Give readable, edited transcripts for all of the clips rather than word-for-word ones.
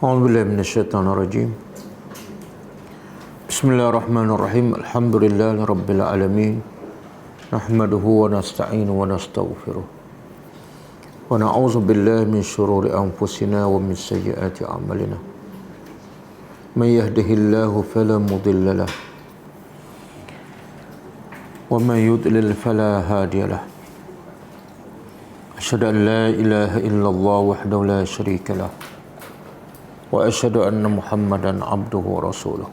A'udzubillahi minasyaitonirrajim. Bismillahirrahmanirrahim. Alhamdulillahirabbil alamin. Nahmaduhu wa nasta'inu wa nastaghfiruh. Wa na'udzu billahi min syururi anfusina wa min sayyiati a'malina. May yahdihillahu fala mudilla lahu wa may yudlil fala hadiya lahu. Asyhadu an la ilaha illallah wahdahu la syarika lahu wa asyhadu anna Muhammadan abduhu wa rasuluh.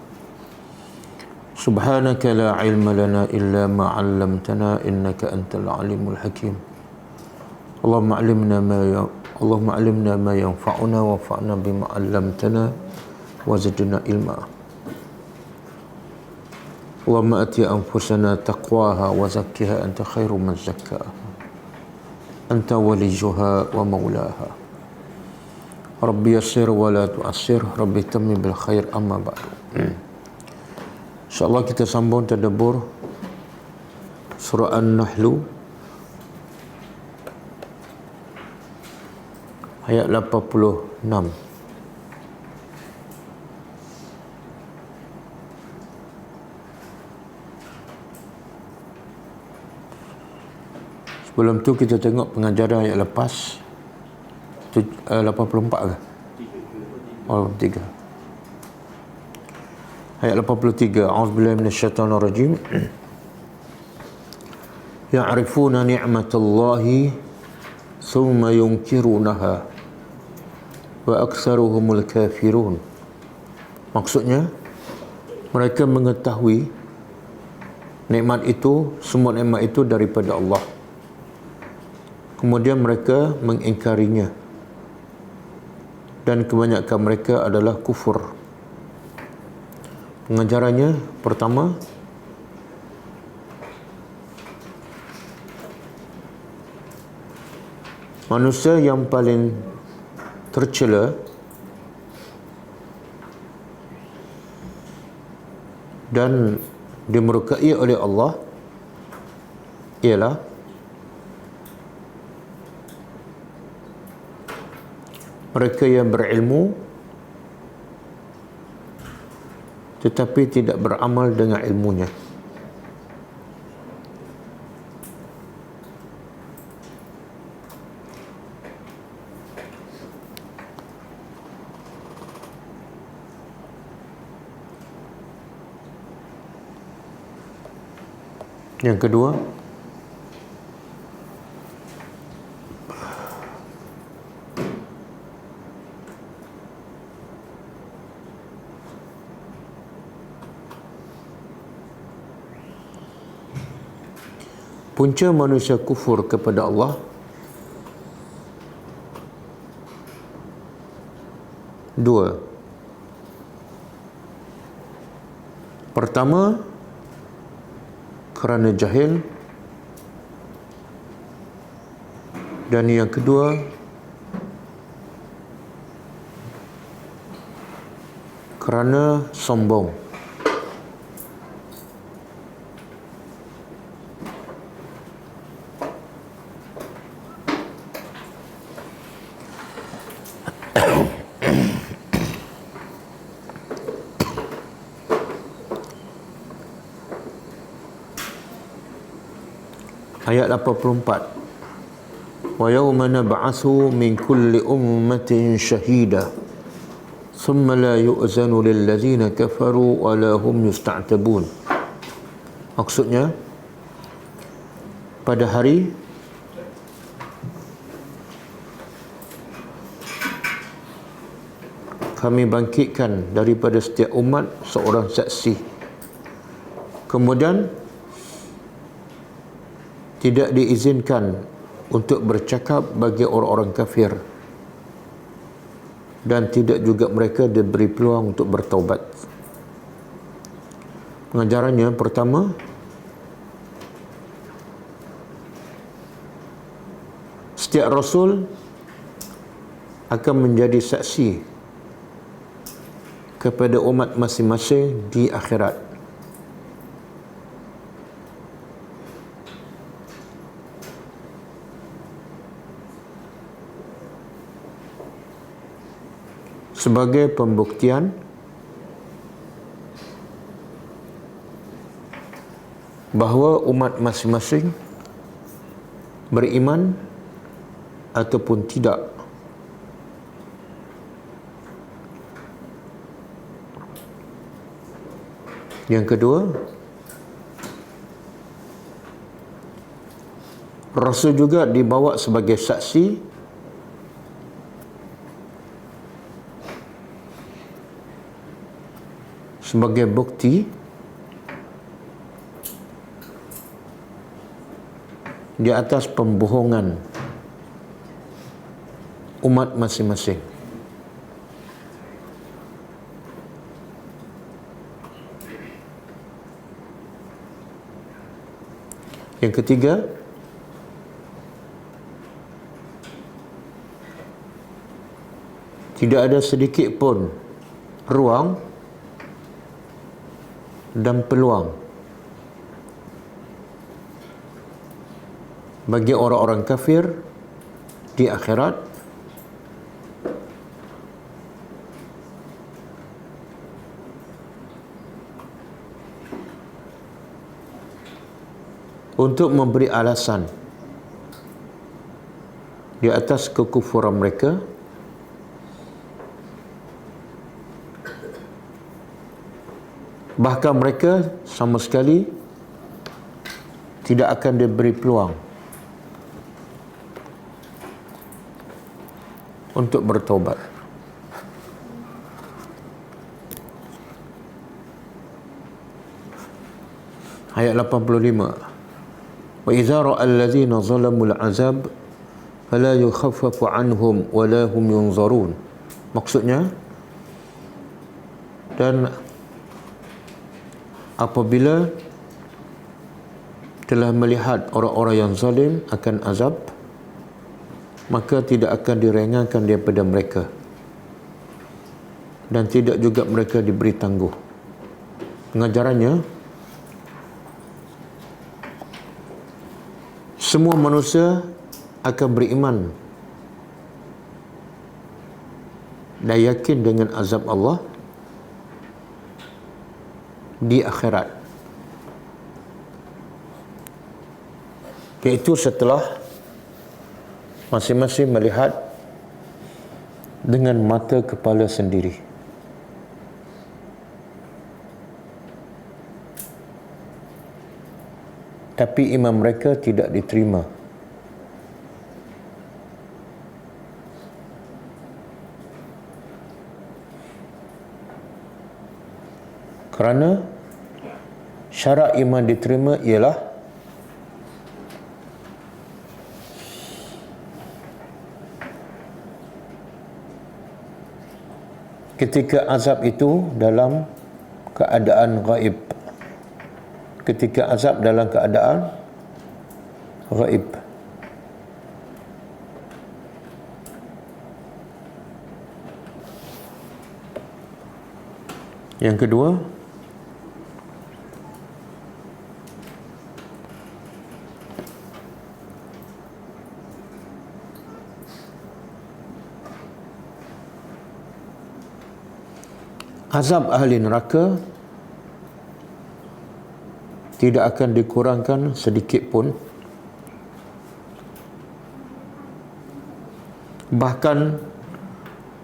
Subhanaka la ilma lana illa ma 'allamtana innaka antal alimul hakim. Allahumma 'allimna ma yanfa'una wanfa'na bima 'allamtana wa zidna ilma. Allahumma ati anfusana taqwaha wa zakkiha anta khairu man zakkaha. Anta waliyuha wa maulaha. Rabbi yassir wa la tu'assir, Rabbi tammim bil khair, amma ba'du. InsyaAllah kita sambung tadabbur surah An-Nahl ayat 86. Sebelum tu kita tengok pengajaran ayat lepas 84 ke? Oh, 3. Ayat 83. A'udzubillahi minasyaitonirrajim. Ya'rifuna ni'matallahi thumma yunkirunaha wa aktsaruhumul kafirun. Maksudnya mereka mengetahui nikmat itu, semua nikmat itu daripada Allah. Kemudian mereka mengingkarinya. Dan kebanyakan mereka adalah kufur. Pengajarannya pertama, manusia yang paling tercela dan dimurkai oleh Allah ialah mereka yang berilmu tetapi tidak beramal dengan ilmunya. Yang kedua, punca manusia kufur kepada Allah dua. Pertama, kerana jahil, dan yang kedua kerana sombong. Ayat 84. Wa yawma nab'atsu min kulli ummatin syahida thumma la yu'zanu lil ladzina kafaru wa la hum yusta'tabun. Maksudnya, pada hari kami bangkitkan daripada setiap umat seorang saksi. Kemudian tidak diizinkan untuk bercakap bagi orang-orang kafir, dan tidak juga mereka diberi peluang untuk bertaubat. Pengajarannya pertama, setiap Rasul akan menjadi saksi kepada umat masing-masing di akhirat. sebagai pembuktian bahawa umat masing-masing beriman ataupun tidak. Yang kedua, Rasul juga dibawa sebagai saksi sebagai bukti di atas pembohongan umat masing-masing. Yang ketiga, tidak ada sedikit pun ruang dan peluang bagi orang-orang kafir di akhirat untuk memberi alasan di atas kekufuran mereka, bahkan mereka sama sekali tidak akan diberi peluang untuk bertaubat. Ayat 85. Wa idza ra'al ladzina zalamul 'azab fala yukhaffafu 'anhum wa la hum yunzarun. Maksudnya, dan apabila telah melihat orang-orang yang zalim akan azab, maka tidak akan diringankan daripada mereka dan tidak juga mereka diberi tangguh. Pengajarannya, semua manusia akan beriman dan yakin dengan azab Allah di akhirat, iaitu setelah masing-masing melihat dengan mata kepala sendiri. Tapi iman mereka tidak diterima. Kerana syarat iman diterima ialah ketika azab itu dalam keadaan gaib. Ketika azab dalam keadaan gaib. Yang kedua, azab ahli neraka tidak akan dikurangkan sedikit pun, bahkan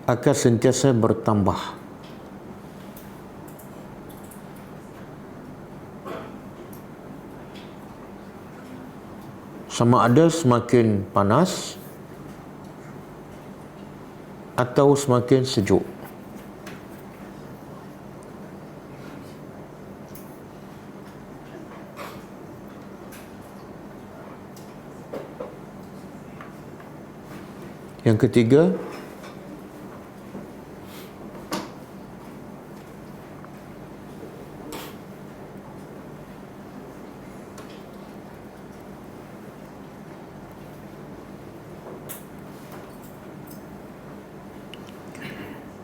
akan sentiasa bertambah. Sama ada semakin panas atau semakin sejuk. Yang ketiga,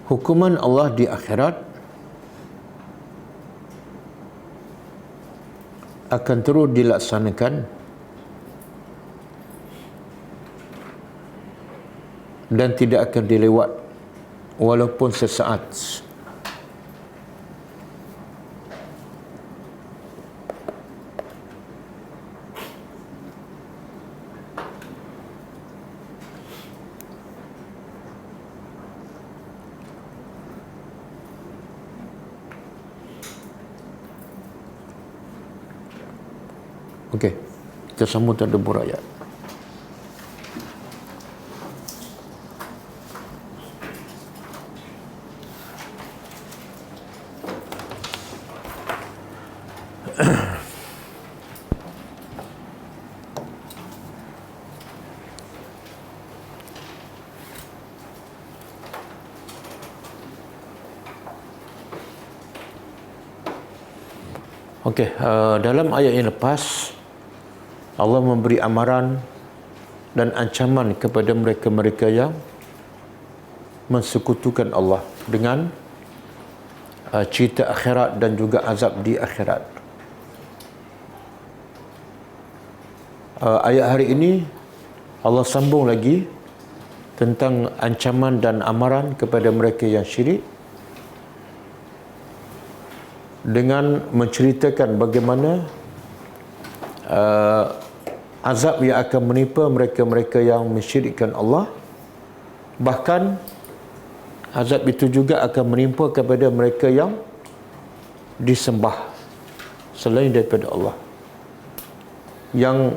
hukuman Allah di akhirat akan terus dilaksanakan dan tidak akan dilewat walaupun sesaat. Okey, kita sambung tadabbur ayat. Okey, dalam ayat yang lepas Allah memberi amaran dan ancaman kepada mereka-mereka yang mensekutukan Allah dengan cerita akhirat dan juga azab di akhirat. Ayat hari ini Allah sambung lagi tentang ancaman dan amaran kepada mereka yang syirik dengan menceritakan bagaimana azab yang akan menimpa mereka-mereka yang mensyirikkan Allah. Bahkan azab itu juga akan menimpa kepada mereka yang disembah selain daripada Allah, yang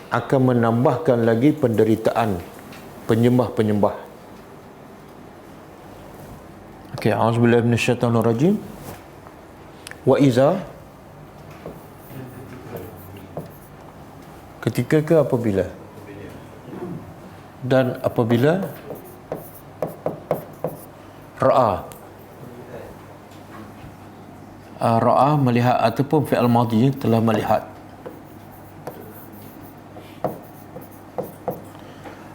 akan menambahkan lagi penderitaan penyembah-penyembah. Okey, auzubillahi minasyaitanir rajim. Wa iza, ketika ke apabila, dan apabila ra'a melihat ataupun fi'il madhi telah melihat,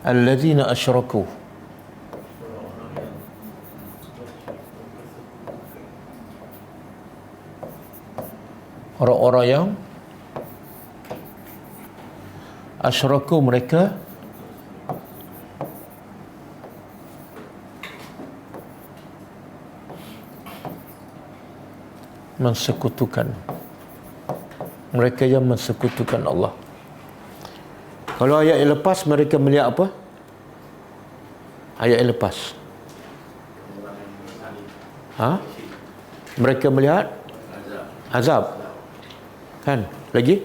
allazina asyraku, orang-orang yang asyraku, mereka mensekutukan, mereka yang mensekutukan Allah. Kalau ayat yang lepas mereka melihat apa? Ayat yang lepas, mereka melihat azab, kan? Lagi?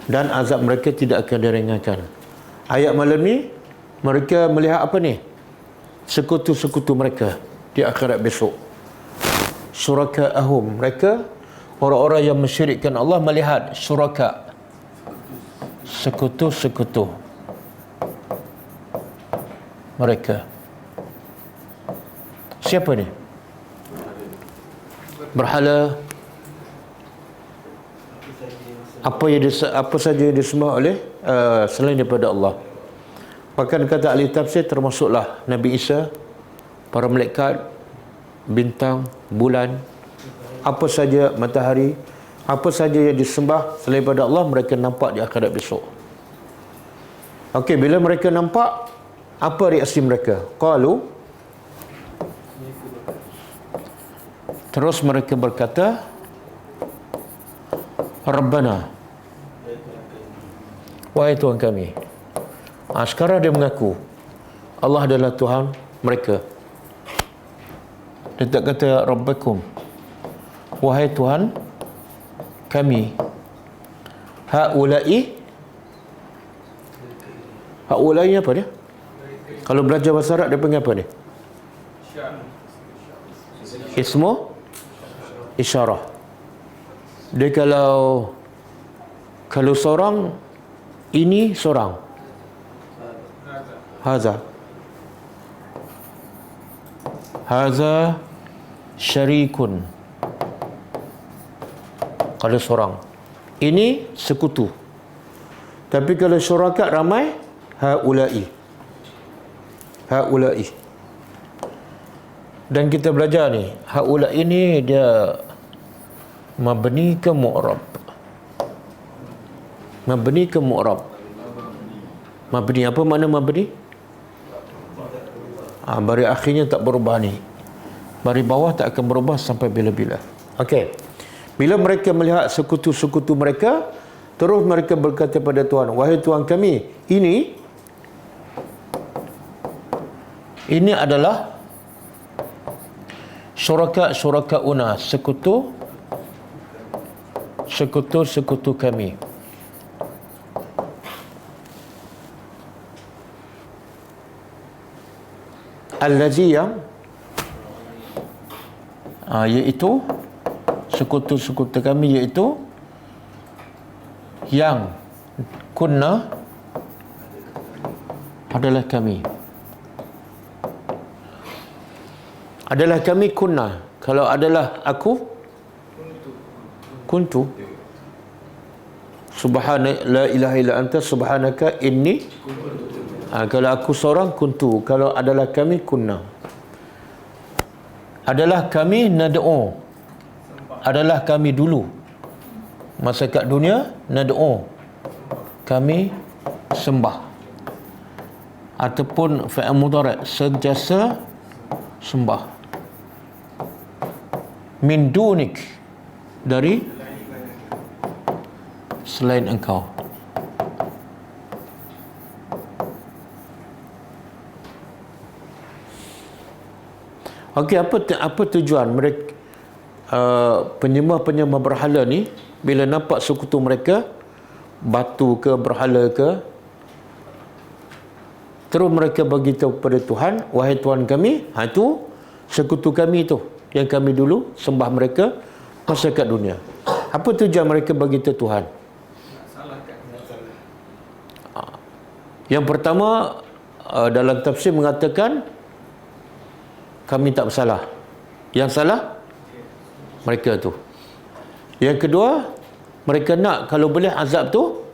Dan azab mereka tidak akan diringankan. Ayat malam ni mereka melihat apa ni? Sekutu-sekutu mereka di akhirat besok. Syuraka'ahum, mereka orang-orang yang mensyirikkan Allah melihat syuraka, sekutu-sekutu mereka. Siapa ni? Berhala, apa saja yang disembah oleh selain daripada Allah. Bahkan kata ahli tafsir termasuklah Nabi Isa, para malaikat, bintang, bulan, apa saja, matahari, apa saja yang disembah selain daripada Allah, mereka nampak di akhirat besok. Okey, bila mereka nampak, apa reaksi mereka? Qalu, terus mereka berkata, Rabbana, wahai Tuhan kami. Sekarang dia mengaku Allah adalah Tuhan mereka. Dia tak kata Rabbakum, wahai Tuhan kami. Haulai apa dia? Kalau belajar bahasa Arab dia panggil apa dia? Ismu isyarah. Dia kalau seorang, ini seorang, Haza syarikun. Kalau seorang, ini sekutu. Tapi kalau syurakat ramai, haulai. Dan kita belajar ni, haulai ini dia mabni ke mu'rab. Mabni. Apa makna mabni? Baris akhirnya tak berubah ni. Baris bawah tak akan berubah sampai bila-bila. Okey. Bila mereka melihat sekutu-sekutu mereka, terus mereka berkata pada Tuhan, wahai Tuhan kami, ini adalah syuraka-syurakauna, sekutu kami. Allazi yang iaitu sekutu-sekutu kami, iaitu yang kunna adalah kami. Adalah kami kunna. Kalau adalah aku, kuntu. Subhana la ilaha illa anta subhanaka inni. Kalau aku seorang, kuntu. Kalau adalah kami, kunna. Adalah kami nad'u. Adalah kami dulu. Masa kat dunia, nad'u. Kami sembah. Ataupun fa'il mudhari', sentiasa sembah. Min dunik, dari selain engkau. Okey, apa tujuan mereka, penyembah-penyembah berhala ni, bila nampak sekutu mereka, batu ke, berhala ke, terus mereka beritahu kepada Tuhan, wahai Tuhan kami, itu sekutu kami tu, yang kami dulu sembah mereka masa kat dunia. Apa tujuan mereka beritahu Tuhan? Yang pertama, dalam tafsir mengatakan kami tak bersalah. Yang salah mereka tu. Yang kedua, mereka nak kalau boleh azab tu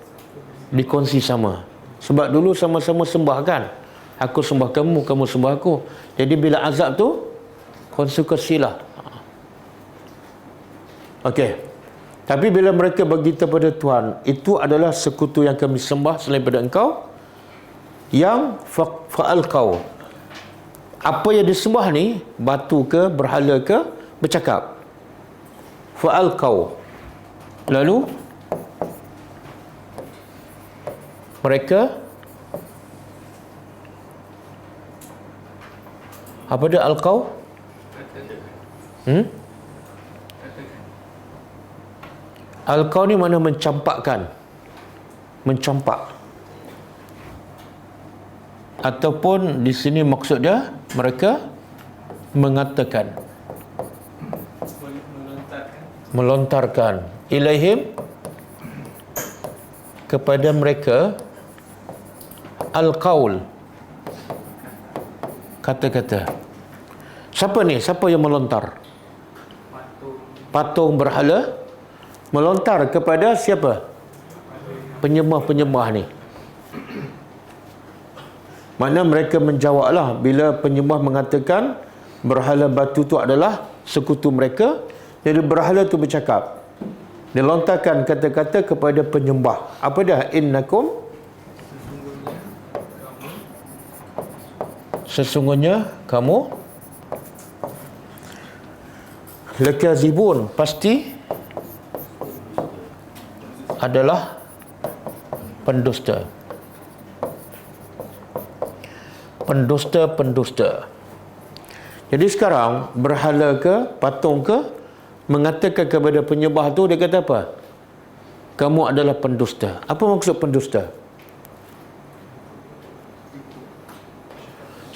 dikongsi sama. Sebab dulu sama-sama sembah kan. Aku sembah kamu, kamu sembah aku. Jadi bila azab tu, konsekuensilah. Okey. Tapi bila mereka beritahu pada Tuhan, itu adalah sekutu yang kami sembah selain daripada engkau, yang fa'al kau. Apa yang disembah ni, batu ke, berhala ke, bercakap. Fa'al kau. Lalu mereka apa dia al-qaw? Al-qaw ni mana mencampakkan. Mencampak. Ataupun di sini maksud dia mereka mengatakan, melontarkan ilaihim, kepada mereka, al-qaul, kata-kata. Siapa ni? Siapa yang melontar? Patung berhala melontar kepada siapa? Penyembah-penyembah ni. Mana mereka menjawablah bila penyembah mengatakan berhala batu tu adalah sekutu mereka. Jadi berhala tu bercakap, dia lontarkan kata-kata kepada penyembah. Apa dah? Innakum, sesungguhnya kamu, lakazibun, pasti adalah pendusta. Pendusta. Jadi sekarang berhala ke, patung ke, mengatakan kepada penyembah tu, dia kata apa? Kamu adalah pendusta. Apa maksud pendusta?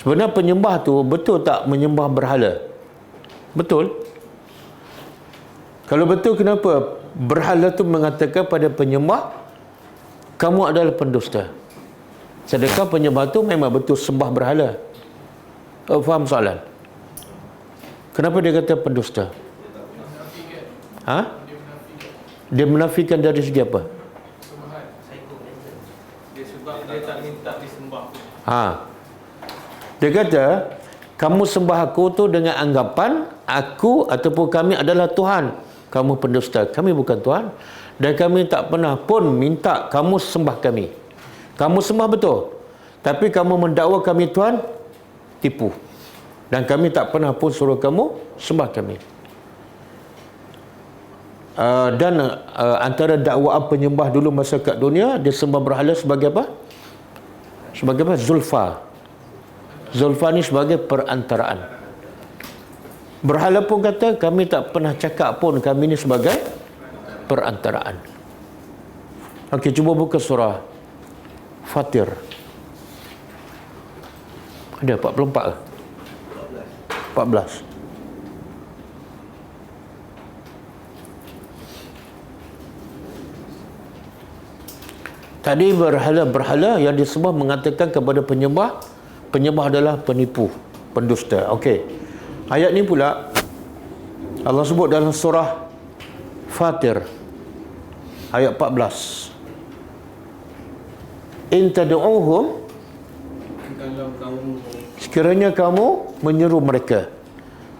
Sebenarnya penyembah tu betul tak menyembah berhala? Betul? Kalau betul, kenapa berhala tu mengatakan pada penyembah, kamu adalah pendusta? Sedangkan penyembah tu memang betul sembah berhala. Faham soalan? Kenapa dia kata pendusta? Dia menafikan dari segi apa? Dia tak minta disembah. Dia kata, kamu sembah aku tu dengan anggapan aku ataupun kami adalah Tuhan. Kamu pendusta. Kami bukan Tuhan. Dan kami tak pernah pun minta kamu sembah kami. Kamu sembah betul, tapi kamu mendakwa kami Tuhan, tipu. Dan kami tak pernah pun suruh kamu sembah kami. Antara dakwaan penyembah dulu masa kat dunia, dia sembah berhala sebagai apa? Sebagai apa? Zulfa. Zulfa ni sebagai perantaraan. Berhala pun kata, kami tak pernah cakap pun kami ni sebagai perantaraan. Okey, cuba buka surah Fatir. Ada 44 ke? 14. Tadi berhala-berhala yang disembah mengatakan kepada penyembah adalah penipu, pendusta. Okey. Ayat ni pula Allah sebut dalam surah Fatir ayat 14. In tad'uhum, sekiranya kamu menyeru mereka.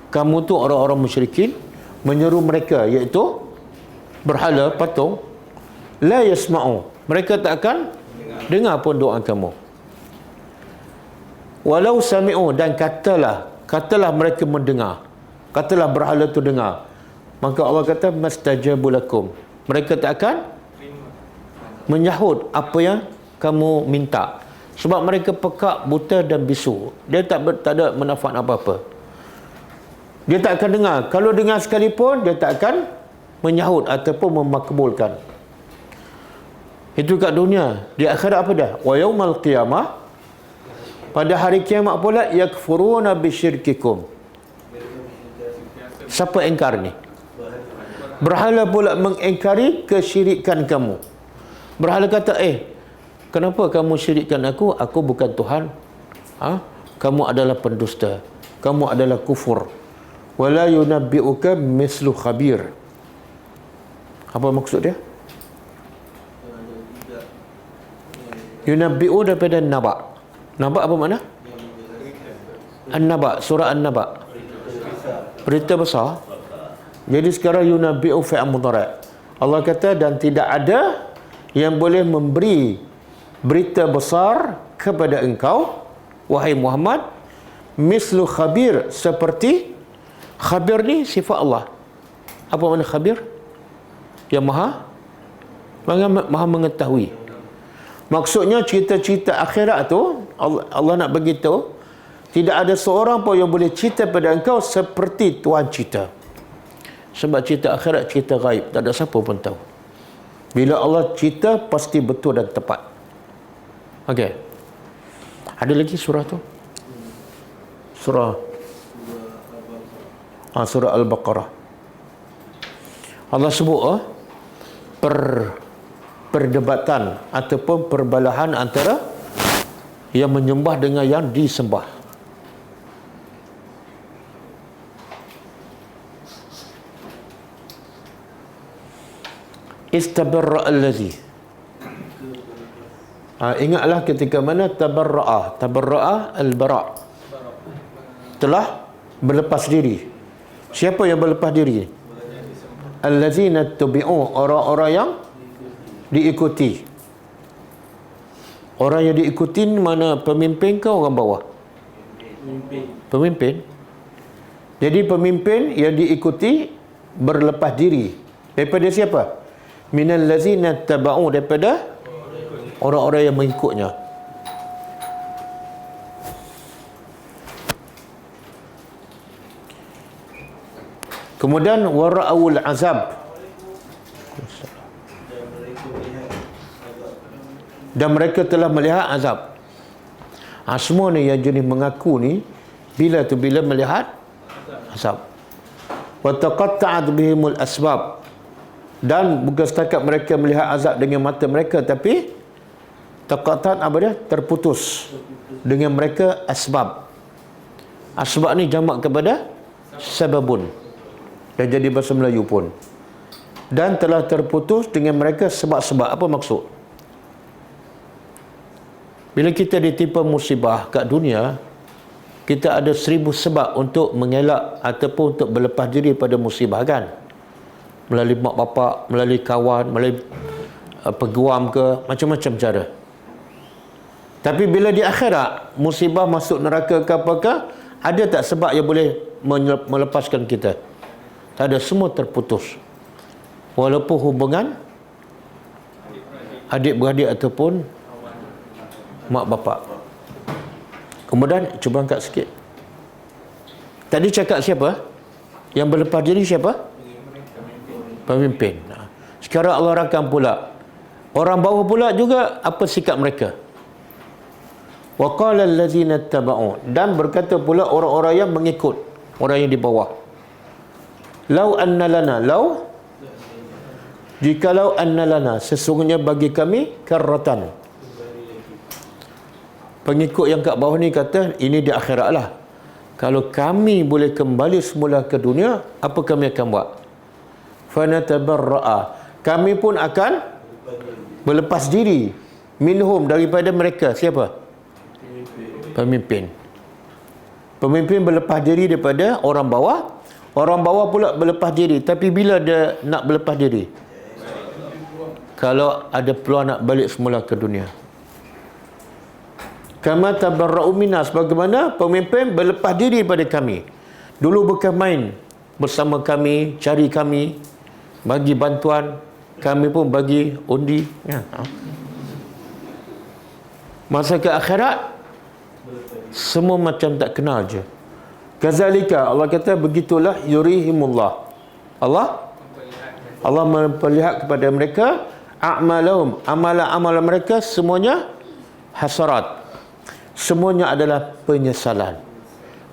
Kamu tu orang-orang musyrikin menyeru mereka, iaitu berhala, patung. La yasma'u, mereka tak akan dengar pun doa kamu. Walau sami'u, dan katalah mereka mendengar, katalah berhala tu dengar, maka Allah kata mastajabu lakum, mereka tak akan menyahut apa yang kamu minta, sebab mereka pekak, buta dan bisu. Dia tak ada manfaat apa-apa. Dia tak akan dengar. Kalau dengar sekalipun, dia tak akan menyahut ataupun memakbulkan. Itu kat dunia. Di akhirat apa dah? Wa yaumal qiyamah, pada hari kiamat pula, yakfuruna bisyirkikum. Siapa engkar ni? Berhala pula mengingkari kesyirikan kamu. Berhala kata, kenapa kamu syirikkan aku? Aku bukan Tuhan. Kamu adalah pendusta. Kamu adalah kufur. Wala yunabbi'uka mislu khabir. Apa maksud dia? Yunabbi'u daripada naba'. Naba' apa makna? An-naba', surah An-naba'. Berita besar. Jadi sekarang yunabbi'u fi'il mudhari'. Allah kata, dan tidak ada yang boleh memberi berita besar kepada engkau, wahai Muhammad, mislu khabir, seperti khabir ni sifat Allah. Apa makna khabir? Yang maha mengetahui. Maksudnya cerita-cerita akhirat tu Allah nak beritahu, tidak ada seorang pun yang boleh cerita pada engkau seperti Tuhan cerita. Sebab cerita akhirat cerita gaib, tak ada siapa pun tahu. Bila Allah cerita pasti betul dan tepat. Okey. Ada lagi surah tu? Surah Al-Baqarah. Allah sebut perdebatan ataupun perbalahan antara yang menyembah dengan yang disembah. Istabarra allazi. Ingatlah ketika mana tabarra'a al-bara', telah berlepas diri. Siapa yang berlepas diri? Allazina tubi'u, orang-orang yang diikuti. Orang yang diikuti mana, pemimpin ke orang bawah? Pemimpin. Jadi pemimpin yang diikuti berlepas diri daripada siapa? Minal lazina taba'u, daripada orang-orang yang mengikutnya. Kemudian wara'ul azab, dan mereka telah melihat azab. Semua ni yang jenis mengaku ni bila melihat azab. Wa taqatta'at bihimul asbab, dan bukan setakat mereka melihat azab dengan mata mereka, tapi taqatta'at apa dia? Terputus dengan mereka asbab. Asbab ni jamak kepada sababun, dan jadi bahasa Melayu pun. Dan telah terputus dengan mereka sebab-sebab. Apa maksud? Bila kita ditimpa musibah kat dunia, kita ada 1000 sebab untuk mengelak ataupun untuk berlepas diri pada musibah, kan? Melalui mak bapak, melalui kawan, melalui peguam ke, macam-macam cara. Tapi bila di akhirat musibah masuk neraka ke apakah, ada tak sebab yang boleh melepaskan kita? Tak ada, semua terputus. Walaupun hubungan adik-beradik ataupun mak bapak. Kemudian cuba angkat sikit. Tadi cakap siapa? Yang berlepas diri siapa? Pemimpin. Sekarang Allah rakam pula. Orang bawah pula juga apa sikap mereka? Wa qala allazina ittaba'u, dan berkata pula orang-orang yang mengikut, orang yang di bawah. Lau anna lana, lau jikalau anna lana, sesungguhnya bagi kami karratan. Pengikut yang kat bawah ni kata ini di akhirat lah. Kalau kami boleh kembali semula ke dunia, apa kami akan buat? Fanatabarra'a, kami pun akan berlepas diri minhum, daripada mereka. Siapa? Pemimpin. Pemimpin berlepas diri daripada orang bawah. Orang bawah pula berlepas diri. Tapi bila dia nak berlepas diri? Kalau ada peluang nak balik semula ke dunia. Kama tabarra'u minna, bagaimana pemimpin berlepas diri daripada kami. Dulu bukan main bersama kami, cari kami, bagi bantuan, kami pun bagi undi. Ya. Masa ke akhirat, semua macam tak kenal je. Kazalika, Allah kata begitulah yurihimullah. Allah memperlihat kepada mereka a'malahum, amalan-amalan mereka semuanya hasarat. Semuanya adalah penyesalan.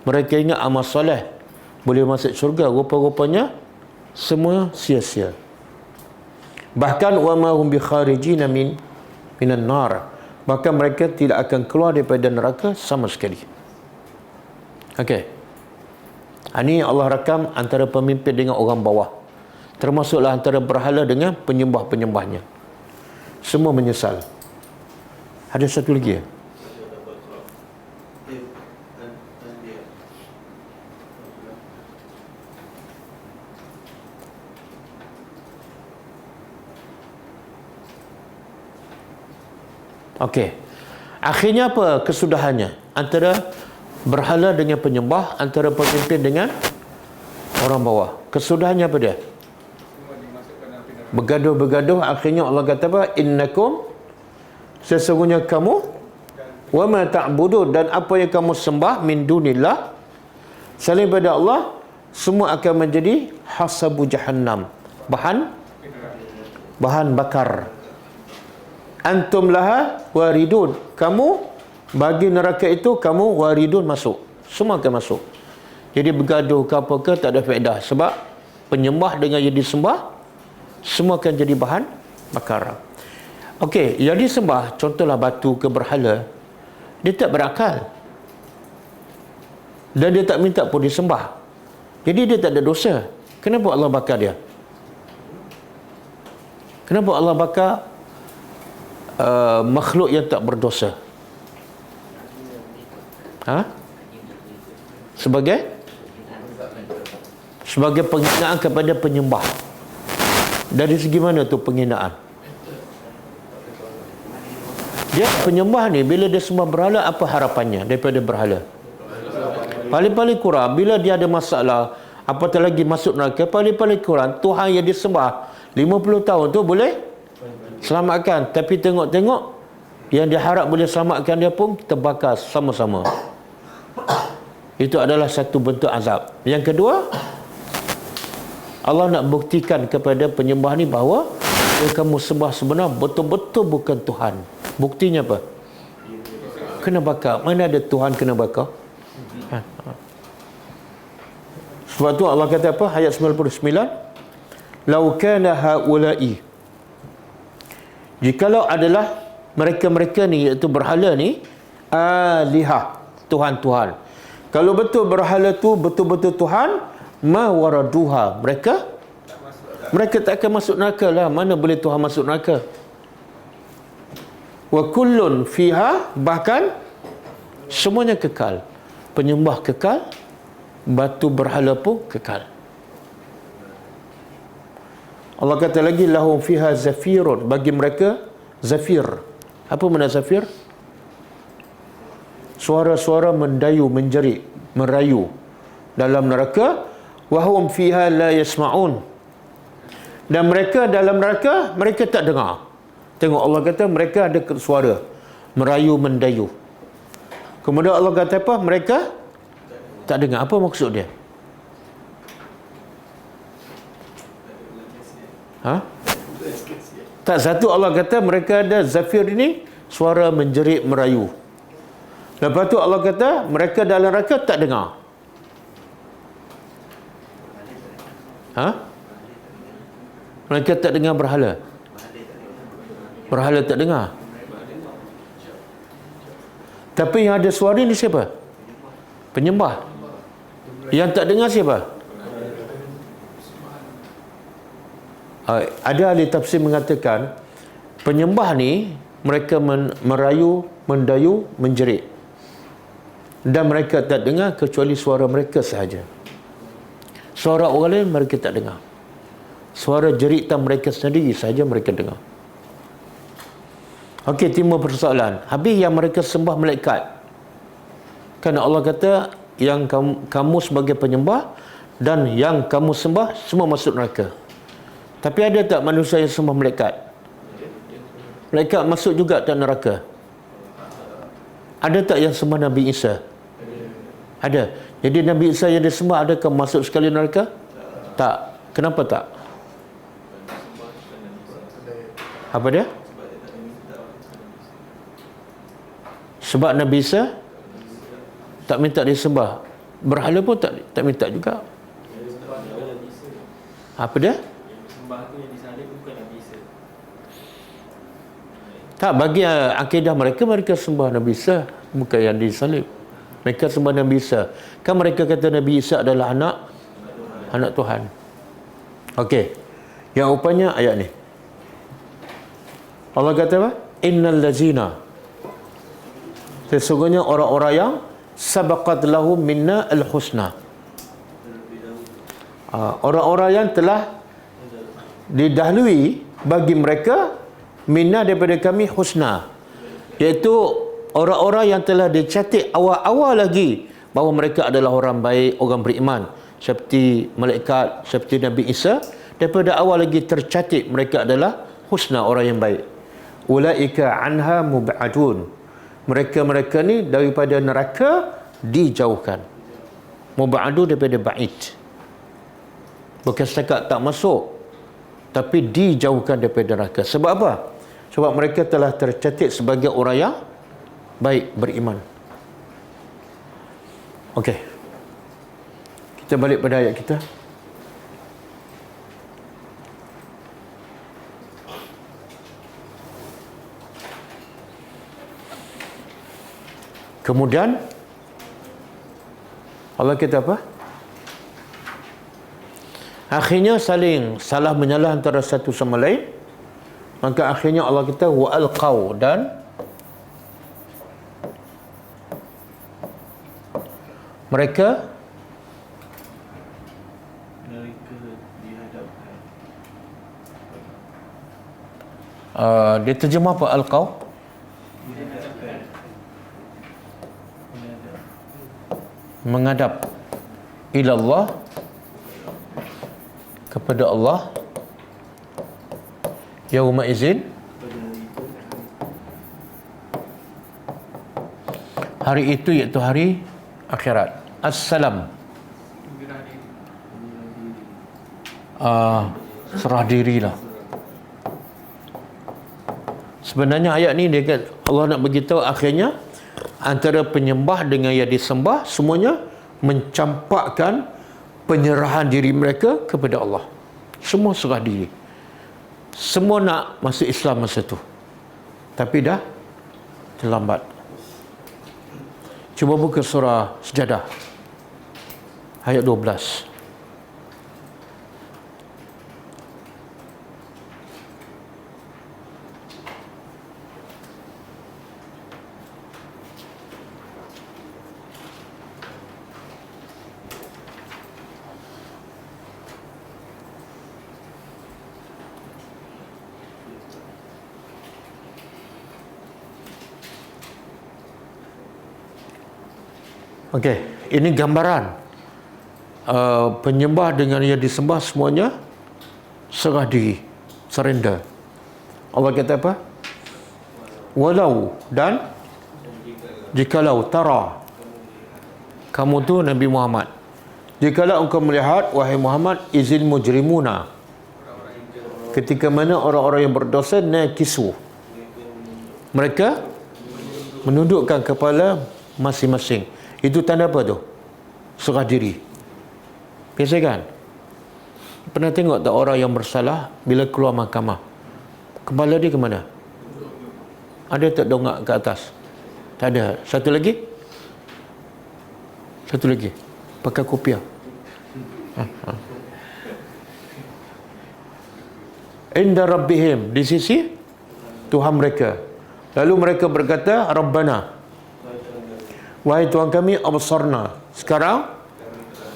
Mereka ingat amal soleh boleh masuk syurga, rupa-rupanya semua sia-sia. Bahkan wa ma hum bi kharijina minan nar, bahkan mereka tidak akan keluar daripada neraka sama sekali. Okey. Ini Allah rakam antara pemimpin dengan orang bawah. Termasuklah antara berhala dengan penyembah-penyembahnya. Semua menyesal. Ada satu lagi ya? Okey. Akhirnya apa kesudahannya? Antara berhala dengan penyembah, antara pemimpin dengan orang bawah. Kesudahannya apa dia? Bergaduh-bergaduh, akhirnya Allah kata apa? Innakum, sesungguhnya kamu, wa ma ta'budun, dan apa yang kamu sembah min dunillah, selain daripada Allah, semua akan menjadi hasabu jahannam, bahan bakar. Antum laha waridun, kamu bagi neraka itu kamu waridun, masuk. Semua akan masuk. Jadi bergaduh ke apa ke tak ada faedah, sebab penyembah dengan yang disembah semua akan jadi bahan bakar. Okey, yang disembah contohlah batu ke berhala, dia tak berakal dan dia tak minta pun disembah, jadi dia tak ada dosa. Kenapa Allah bakar dia? Kenapa Allah bakar makhluk yang tak berdosa? Sebagai penghinaan kepada penyembah. Dari segi mana tu penghinaan? Dia penyembah ni, bila dia sembah berhala, apa harapannya daripada berhala? Paling-paling kurang bila dia ada masalah, apatah lagi masuk neraka, paling-paling kurang Tuhan yang disembah 50 tahun tu boleh selamatkan. Tapi tengok-tengok yang diharap boleh selamatkan dia pun kita bakar sama-sama. Itu adalah satu bentuk azab. Yang kedua, Allah nak buktikan kepada penyembah ni bahawa yang kamu sembah sebenar betul-betul bukan Tuhan. Buktinya apa? Kena bakar. Mana ada Tuhan kena bakar? Sebab tu Allah kata apa? Ayat 99, lau kana haula'i, jikalau adalah mereka-mereka ni, iaitu berhala ni, alihah, Tuhan-Tuhan. Kalau betul berhala tu betul-betul Tuhan, ma waraduha, mereka tak akan masuk neraka lah. Mana boleh Tuhan masuk neraka? Wa kullun fiha, bahkan semuanya kekal. Penyembah kekal, batu berhala pun kekal. Allah kata lagi, lahum fiha zafirun, bagi mereka zafir. Apa makna zafir? suara-suara mendayu, menjerit, merayu dalam neraka. Wahum fiha la yasma'un, dan mereka dalam neraka mereka tak dengar. Tengok, Allah kata mereka ada suara merayu, mendayu. Kemudian Allah kata apa? Mereka tak dengar. Apa maksud dia? Tak, satu Allah kata mereka ada zafir ini, suara menjerit, merayu. Lepas tu Allah kata mereka dalam neraka tak dengar. Mereka tak dengar berhala. Berhala tak dengar. Tapi yang ada suara ni siapa? Penyembah. Yang tak dengar siapa? Ada ahli tafsir mengatakan penyembah ni mereka merayu, mendayu, menjerit, dan mereka tak dengar kecuali suara mereka sahaja. Suara orang lain mereka tak dengar. Suara jeritan mereka sendiri sahaja mereka dengar. Okey, timbul persoalan. Habis yang mereka sembah malaikat. Kerana Allah kata yang kamu sebagai penyembah dan yang kamu sembah semua masuk neraka. Tapi ada tak manusia yang sembah malaikat? Malaikat masuk juga tak neraka? Ada tak yang sembah Nabi Isa? Ada. Jadi Nabi Isa yang disembah adakah masuk sekali neraka? Tak. Kenapa tak? Apa dia? Sebab Nabi Isa tak minta disembah. Berhala pun tak minta juga. Apa dia? Tak, bagi akidah mereka sembah Nabi Isa, bukan yang disalib. Mereka sembah Nabi Isa. Kan mereka kata Nabi Isa adalah anak Tuhan. Okey. Yang rupanya ayat ni. Allah kata apa? Innal lazina, sesungguhnya orang-orang yang sabaqat lahum minna al-husna. Orang-orang yang telah didahului bagi mereka minna daripada kami husna, iaitu orang-orang yang telah dicatat awal-awal lagi bahawa mereka adalah orang baik, orang beriman, seperti malaikat, seperti Nabi Isa. Daripada awal lagi tercatat mereka adalah husna, orang yang baik. Ulaika anha mub'adun, mereka ni daripada neraka dijauhkan. Mub'adun daripada ba'id, bukan setakat tak masuk, tapi dijauhkan daripada neraka. Sebab apa? Sebab mereka telah tercatat sebagai orang yang baik, beriman. Okey, kita balik pada ayat kita. Kemudian Allah kata apa? Akhirnya saling salah menyalah antara satu sama lain. Maka akhirnya Allah kata wa alqau, dan mereka dia terjemah apa alqau? Menghadap ilallah, kepada Allah, yauma izin, hari itu, iaitu hari akhirat. Assalam, serah dirilah. Sebenarnya ayat ni dia, Allah nak beritahu akhirnya antara penyembah dengan yang disembah semuanya mencampakkan penyerahan diri mereka kepada Allah. Semua serah diri. Semua nak masuk Islam masa tu, tapi dah terlambat. Cuba buka surah Sejadah ayat 12. Okey, ini gambaran penyembah dengan yang disembah semuanya serah diri, surrender. Allah kata apa? Walau, dan jikalau tara, kamu tu Nabi Muhammad, jikalau engkau melihat wahai Muhammad, izil mujrimuna, ketika mana orang-orang yang berdosa nakisu, mereka menundukkan kepala masing-masing. Itu tanda apa tu? Serah diri. Biasa kan? Pernah tengok tak orang yang bersalah bila keluar mahkamah, kepala dia ke mana? Ada tak dongak ke atas? Tak ada. Satu lagi pakai kopiah. Inda rabbihim, di sisi Tuhan mereka. Lalu mereka berkata, Rabbana, wahai Tuhan kami, absarna, sekarang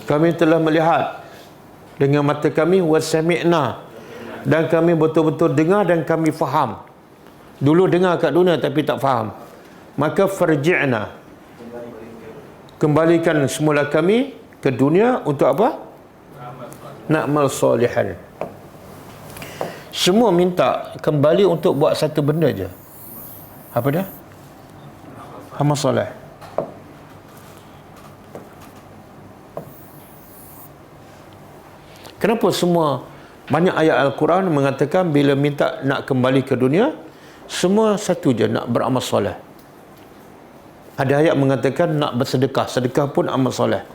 kami telah melihat dengan mata kami, wasami'na, dan kami betul-betul dengar dan kami faham. Dulu dengar kat dunia tapi tak faham. Maka farji'na, kembalikan semula kami ke dunia untuk apa? Na'mal salihan. Semua minta kembali untuk buat satu benda je. Apa dia? Amal soleh. Kenapa semua banyak ayat Al-Quran mengatakan bila minta nak kembali ke dunia, semua satu je, nak beramal soleh. Ada ayat mengatakan nak bersedekah, sedekah pun amal soleh.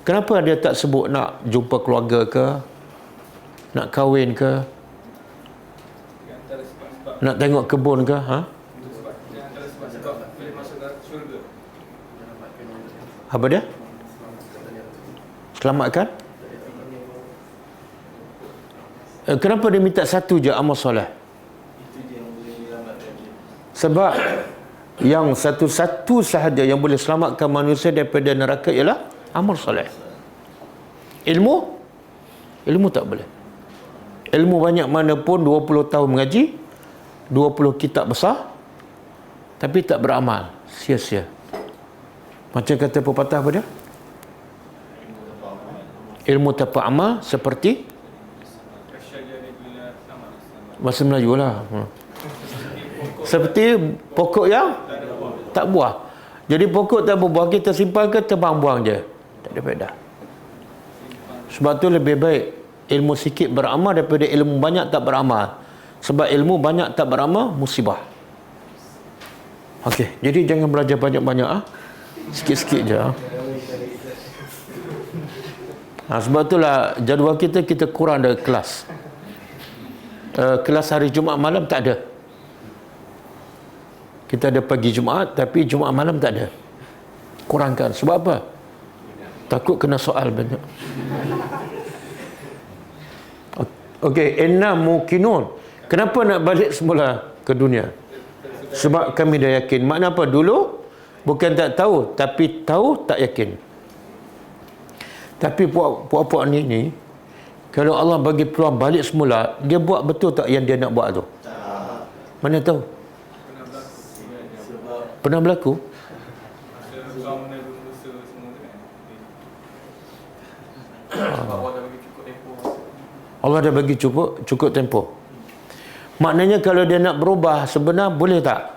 Kenapa dia tak sebut nak jumpa keluarga ke, nak kahwin ke, nak tengok kebun ke? Apa dia? Selamatkan? Kenapa dia minta satu je amal soleh? Sebab yang satu-satu sahaja yang boleh selamatkan manusia daripada neraka ialah amal soleh. Ilmu tak boleh. Ilmu banyak mana pun, 20 tahun mengaji, 20 kitab besar, tapi tak beramal, sia-sia. Macam kata pepatah apa dia? Ilmu tanpa amal seperti bahasa Melayu lah, seperti pokok yang tak buah. Jadi pokok tak berbuah, kita simpan ke terbang buang je, tak ada faedah. Sebab tu lebih baik ilmu sikit beramal daripada ilmu banyak tak beramal. Sebab ilmu banyak tak beramal musibah. Okey, jadi jangan belajar banyak-banyak, sikit-sikit je. Sebab itulah jadual kita kurang dari kelas. Kelas hari Jumaat malam tak ada. Kita ada pagi Jumaat, tapi Jumaat malam tak ada. Kurangkan. Sebab apa? Takut kena soal banyak. Okey, inna muqinun. Kenapa nak balik semula ke dunia? Sebab kami dah yakin. Makna apa? Dulu bukan tak tahu, tapi tahu tak yakin. Tapi puak-puak ni, kalau Allah bagi peluang balik semula, dia buat betul tak yang dia nak buat tu? Mana tahu? Pernah berlaku? Allah dah bagi cukup tempoh. Maknanya kalau dia nak berubah sebenar, boleh tak?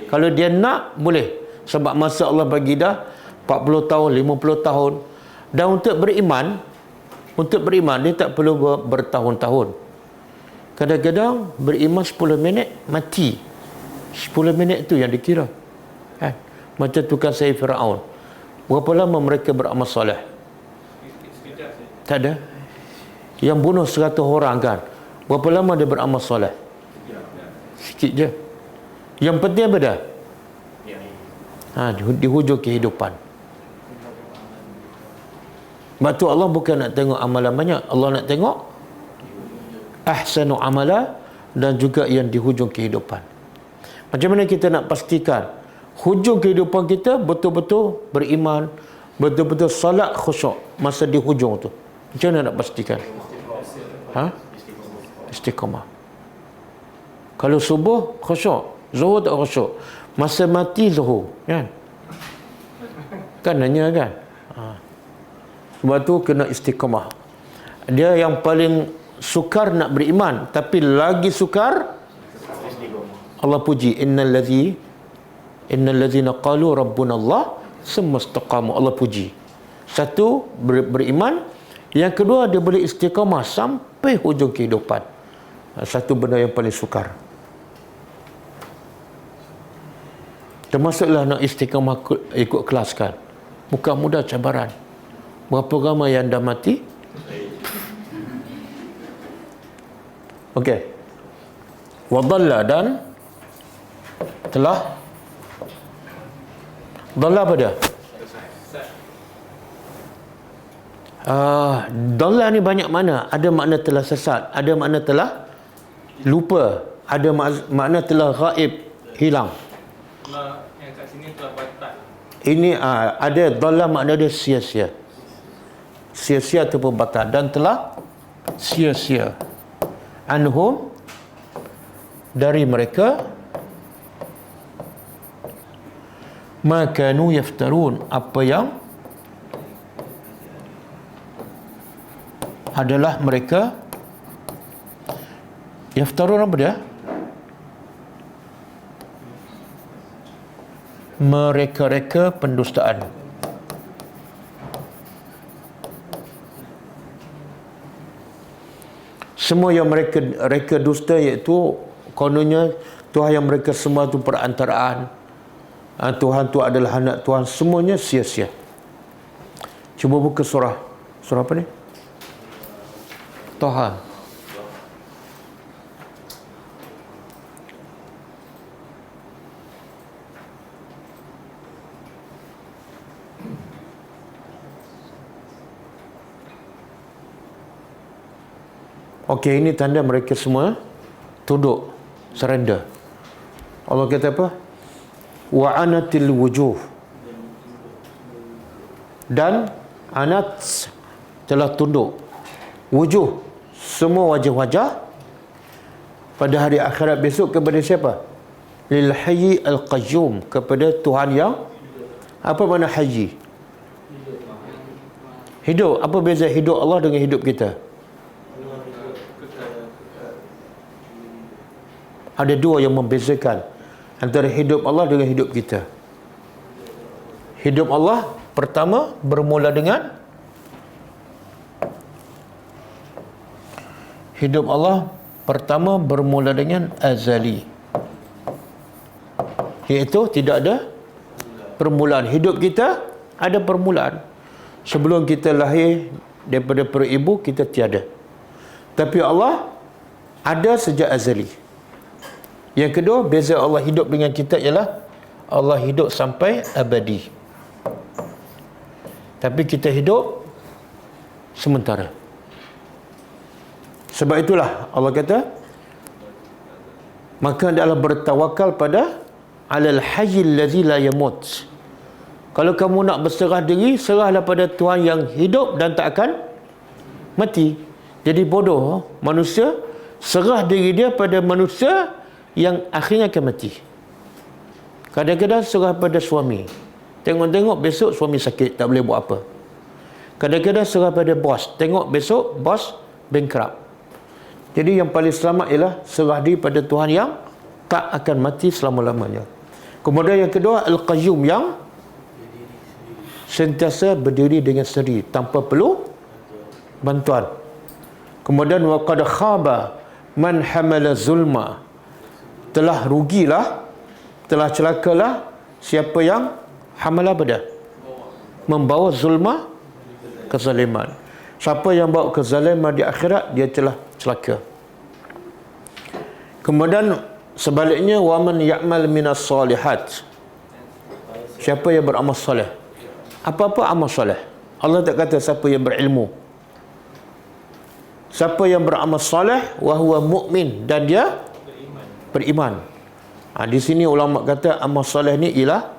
Kalau dia nak, boleh. Sebab masa Allah bagi dah 40 tahun, 50 tahun. Dan untuk beriman dia tak perlu bertahun-tahun. Kadang-kadang beriman 10 minit mati. 10 minit tu yang dikira. Macam tukang sihir Firaun. Berapa lama mereka beramal soleh? Tak ada. Yang bunuh 100 orang kan, berapa lama dia beramal soleh? Sikit je. Yang penting apa dah? Di hujung kehidupan. Sebab tu Allah bukan nak tengok amalan banyak, Allah nak tengok ahsanu amala, dan juga yang di hujung kehidupan. Macam mana kita nak pastikan hujung kehidupan kita betul-betul beriman, betul-betul salat khusyuk masa di hujung tu? Macam mana nak pastikan? Istiqamah. Kalau subuh khusyuk, zuhur tak khusyuk, masa mati zuhur, kan? Kan nanya kan. Sebab tu kena istiqamah. Dia yang paling sukar nak beriman, tapi lagi sukar Allah puji, innal ladzina qalu rabbuna Allah summa istaqamu. Allah puji. Satu, beriman. Yang kedua, dia boleh istiqamah sampai hujung kehidupan. Satu benda yang paling sukar. Termasuklah nak istiqamah ikut kelas kan. Bukan mudah cabaran. Berapa ramai yang dah mati? Okey. Wadalla, dan telah dalla apa dia? Dalla ni banyak makna. Ada makna telah sesat, ada makna telah lupa, ada makna telah ghaib, hilang. Yang kat sini telah batal. Ini ada dalla, makna dia sia-sia. Sia-sia ataupun batal, dan telah sia-sia. Anhum, dari mereka, ma kanu yaftarun, apa yang adalah mereka yaftarun. Apa dia? Mereka-reka pendustaan. Semua yang mereka dusta, iaitu kononnya Tuhan yang mereka semua tu perantaraan, Tuhan tu adalah anak Tuhan, semuanya sia-sia. Cuba buka surah apa ni? Taha. Okey, ini tanda mereka semua tunduk, surrender. Allah kata apa? Wa anatil wujuh, dan anat telah tunduk. Wujuh, semua wajah-wajah pada hari akhirat besok kepada siapa? Lil hayy al qayyum, kepada Tuhan yang, apa makna hayy? Hidup. Apa beza hidup Allah dengan hidup kita? Ada dua yang membezakan antara hidup Allah dengan hidup kita. Hidup Allah pertama bermula dengan azali, iaitu tidak ada permulaan. Hidup kita ada permulaan. Sebelum kita lahir daripada perut ibu, kita tiada. Tapi Allah ada sejak azali. Yang kedua, beza Allah hidup dengan kita ialah Allah hidup sampai abadi. Tapi kita hidup sementara. Sebab itulah Allah kata, maka adalah bertawakal pada alal hayyil ladzi la yamut. Kalau kamu nak berserah diri, serahlah pada Tuhan yang hidup dan tak akan mati. Jadi bodoh manusia serah diri dia pada manusia yang akhirnya akan mati. Kadang-kadang serah pada suami, tengok-tengok besok suami sakit, tak boleh buat apa. Kadang-kadang serah pada bos, tengok besok bos bankrupt. Jadi yang paling selamat ialah serah diri pada Tuhan yang tak akan mati selama-lamanya. Kemudian yang kedua, Al-Qayyum, yang sentiasa berdiri dengan sendiri tanpa perlu bantuan. Kemudian wa qad khaba man hamala zulma, telah rugilah, telah celakalah siapa yang hamala pada membawa zulma, kezaliman. Siapa yang bawa kezaliman di akhirat, dia telah celaka. Kemudian sebaliknya, wa man ya'mal minas solihat, siapa yang beramal soleh. Apa-apa amal soleh. Allah tak kata siapa yang berilmu. Siapa yang beramal soleh, wa huwa mu'min, dan dia beriman. Di sini ulama kata amal soleh ni ialah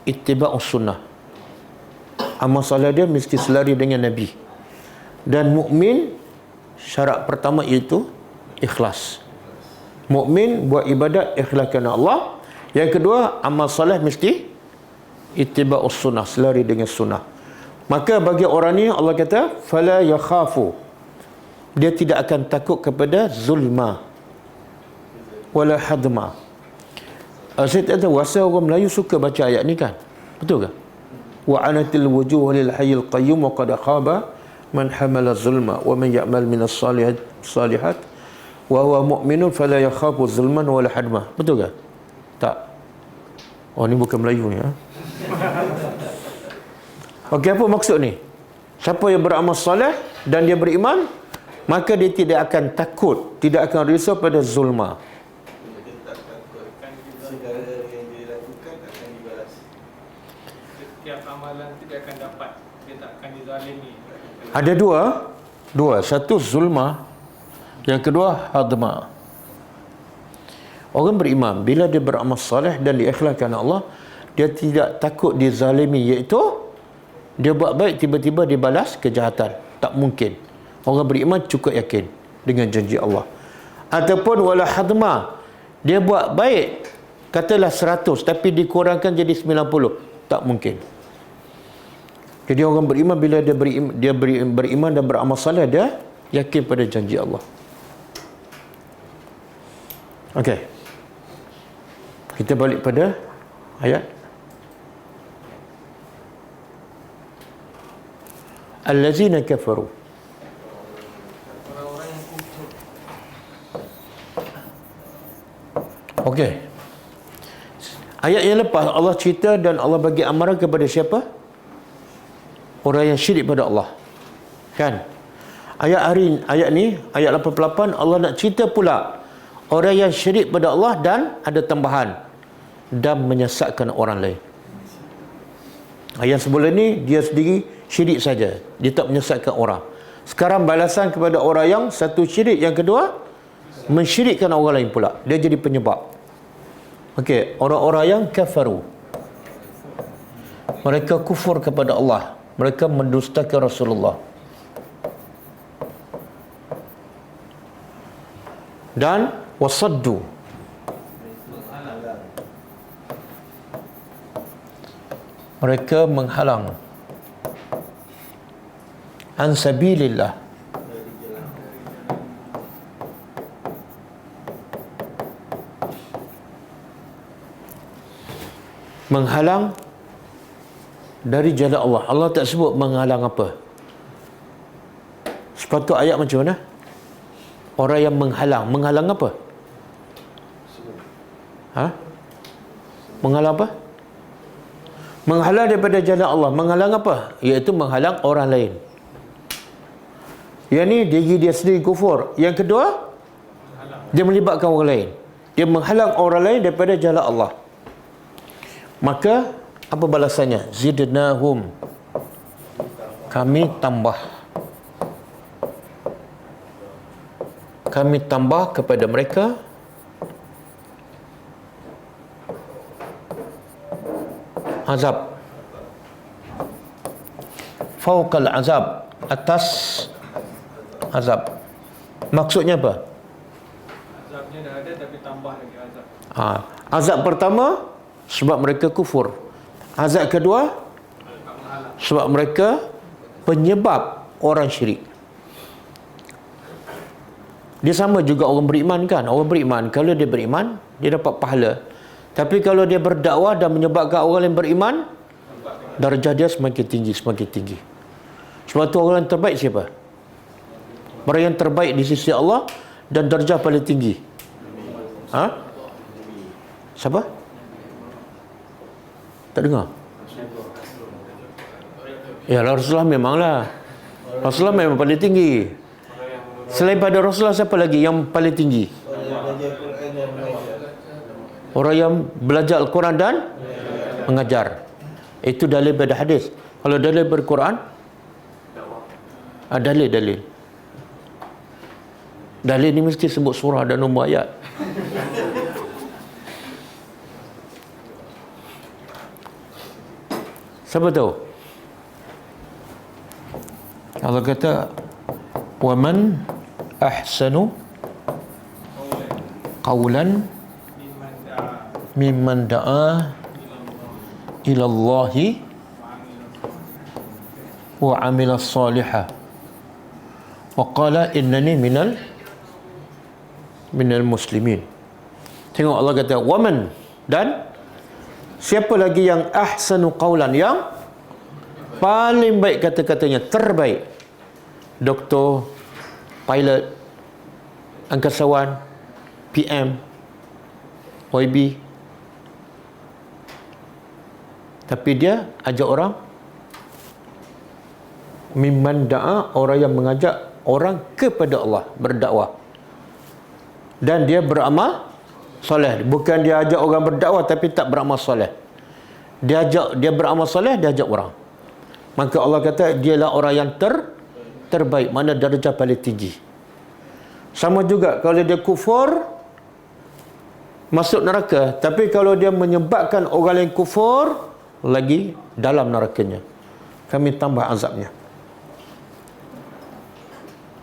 ittiba'us sunnah. Amal soleh dia mesti selari dengan Nabi. Dan mukmin, syarat pertama iaitu ikhlas. Mukmin buat ibadat ikhlas kerana Allah. Yang kedua, amal soleh mesti ittiba'us sunnah, selari dengan sunnah. Maka bagi orang ni Allah kata fala yakhafu, dia tidak akan takut kepada zulma wala hadma. Saya tak tahu asal orang Melayu suka baca ayat ni kan, betul ke? Wa anatil wujuh lil hayyil qayyum wa qad khaba man hamala zulma wa man ya'mal minas salihat wa huwa mu'minun fala yakhafu zulman wala hadma. Betul ke? Tak. Oh, ni bukan Melayu ni, ha? Okey, apa maksud ni? Siapa yang beramal soleh dan dia beriman, maka dia tidak akan takut, tidak akan risau pada zulma. Segala yang dia lakukan akan dibalas. Setiap amalan tidak akan dapat, dia tak akan dizalimi. Ada dua. Satu zulma, yang kedua hadma. Orang beriman bila dia beramal soleh dan diikhlaskan Allah, dia tidak takut dizalimi, iaitu dia buat baik tiba-tiba dibalas kejahatan. Tak mungkin. Orang beriman cukup yakin dengan janji Allah. Ataupun wala hadma, dia buat baik katalah 100 tapi dikurangkan jadi 90. Tak mungkin. Jadi orang beriman bila dia beriman dan beramal soleh, dia yakin pada janji Allah. Okey. Kita balik pada ayat. Allazina kafaru. Orang-orang yang kufur. Okey. Ayat yang lepas Allah cerita dan Allah bagi amaran kepada siapa? Orang yang syirik pada Allah. Kan? Ayat ni, ayat 88, Allah nak cerita pula orang yang syirik pada Allah dan ada tambahan, dan menyesatkan orang lain. Ayat sebelum ni dia sendiri syirik saja, dia tak menyesatkan orang. Sekarang balasan kepada orang yang satu syirik, yang kedua mensyirikkan orang lain pula. Dia jadi penyebab. Okey, orang-orang yang kafaru, mereka kufur kepada Allah, mereka mendustakan Rasulullah, dan wasaddu, mereka menghalang an sabilillah, menghalang dari jalan Allah. Allah tak sebut menghalang apa. Sepatut ayat macam mana? Orang yang menghalang apa? Menghalang apa? Menghalang daripada jalan Allah. Menghalang apa? Iaitu menghalang orang lain. Yang ni diri dia sendiri kufur. Yang kedua, dia melibatkan orang lain. Dia menghalang orang lain daripada jalan Allah. Maka apa balasannya? Zidnahum, kami tambah. Kami tambah kepada mereka azab. Fauqal azab, atas azab. Maksudnya apa? Azabnya dah ada tapi tambah lagi azab. Azab pertama sebab mereka kufur. Azab kedua sebab mereka penyebab orang syirik. Dia sama juga orang beriman kan. Orang beriman, kalau dia beriman, dia dapat pahala. Tapi kalau dia berdakwah dan menyebabkan orang lain beriman, darjah dia semakin tinggi, semakin tinggi. Sebab tu orang yang terbaik siapa? Orang yang terbaik di sisi Allah dan darjah paling tinggi. Siapa? Tak dengar? Ya, Rasulullah memanglah. Rasulullah memang paling tinggi. Selain pada Rasulullah, siapa lagi yang paling tinggi? Orang yang belajar Al-Quran dan mengajar. Itu dalil pada hadis. Kalau dalil ber-Quran, dalil. Dalil ni mesti sebut surah dan nombor ayat. Siapa tahu? Allah kata, "Waman ahsanu qawlan mimman da'a ilallahi wa amila salihah wa qala innani minal muslimin. Tengok Allah kata waman, dan siapa lagi yang ahsanu qawlan, yang paling baik kata-katanya, terbaik. Doktor, pilot, angkasawan, PM, YB. Tapi dia ajak orang, mimman da'a, orang yang mengajak orang kepada Allah, berdakwah. Dan dia beramal soleh. Bukan dia ajak orang berdakwah tapi tak beramal soleh. Dia beramal soleh, dia ajak orang. Maka Allah kata dialah orang yang terbaik, mana darjah paling tinggi. Sama juga kalau dia kufur, masuk neraka. Tapi kalau dia menyebabkan orang lain kufur, lagi dalam nerakanya. Kami tambah azabnya.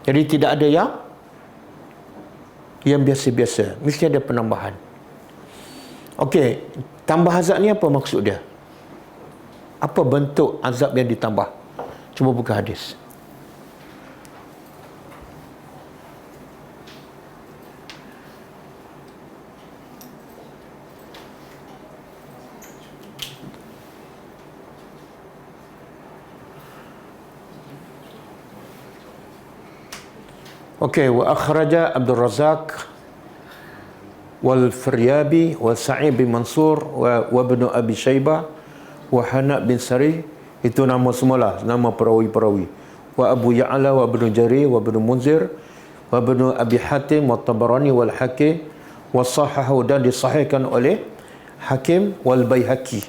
Jadi tidak ada yang biasa-biasa. Mesti ada penambahan. Okey, tambah azab ni apa maksud dia? Apa bentuk azab yang ditambah? Cuba buka hadis. Okey, wa akhraja Abdul Razak wal Firyabi wa Sa'id bin Mansur wa Ibnu Abi Syaibah wa Hana bin Sari. Itu nama semula, nama perawi-perawi. Wa Abu Ya'la wa Ibnu Jarir wa Ibnu Munzir wa Ibnu Abi Hatim wa Tabarani wal Hakim wa sahahu, dan disahihkan oleh Hakim wal Baihaqi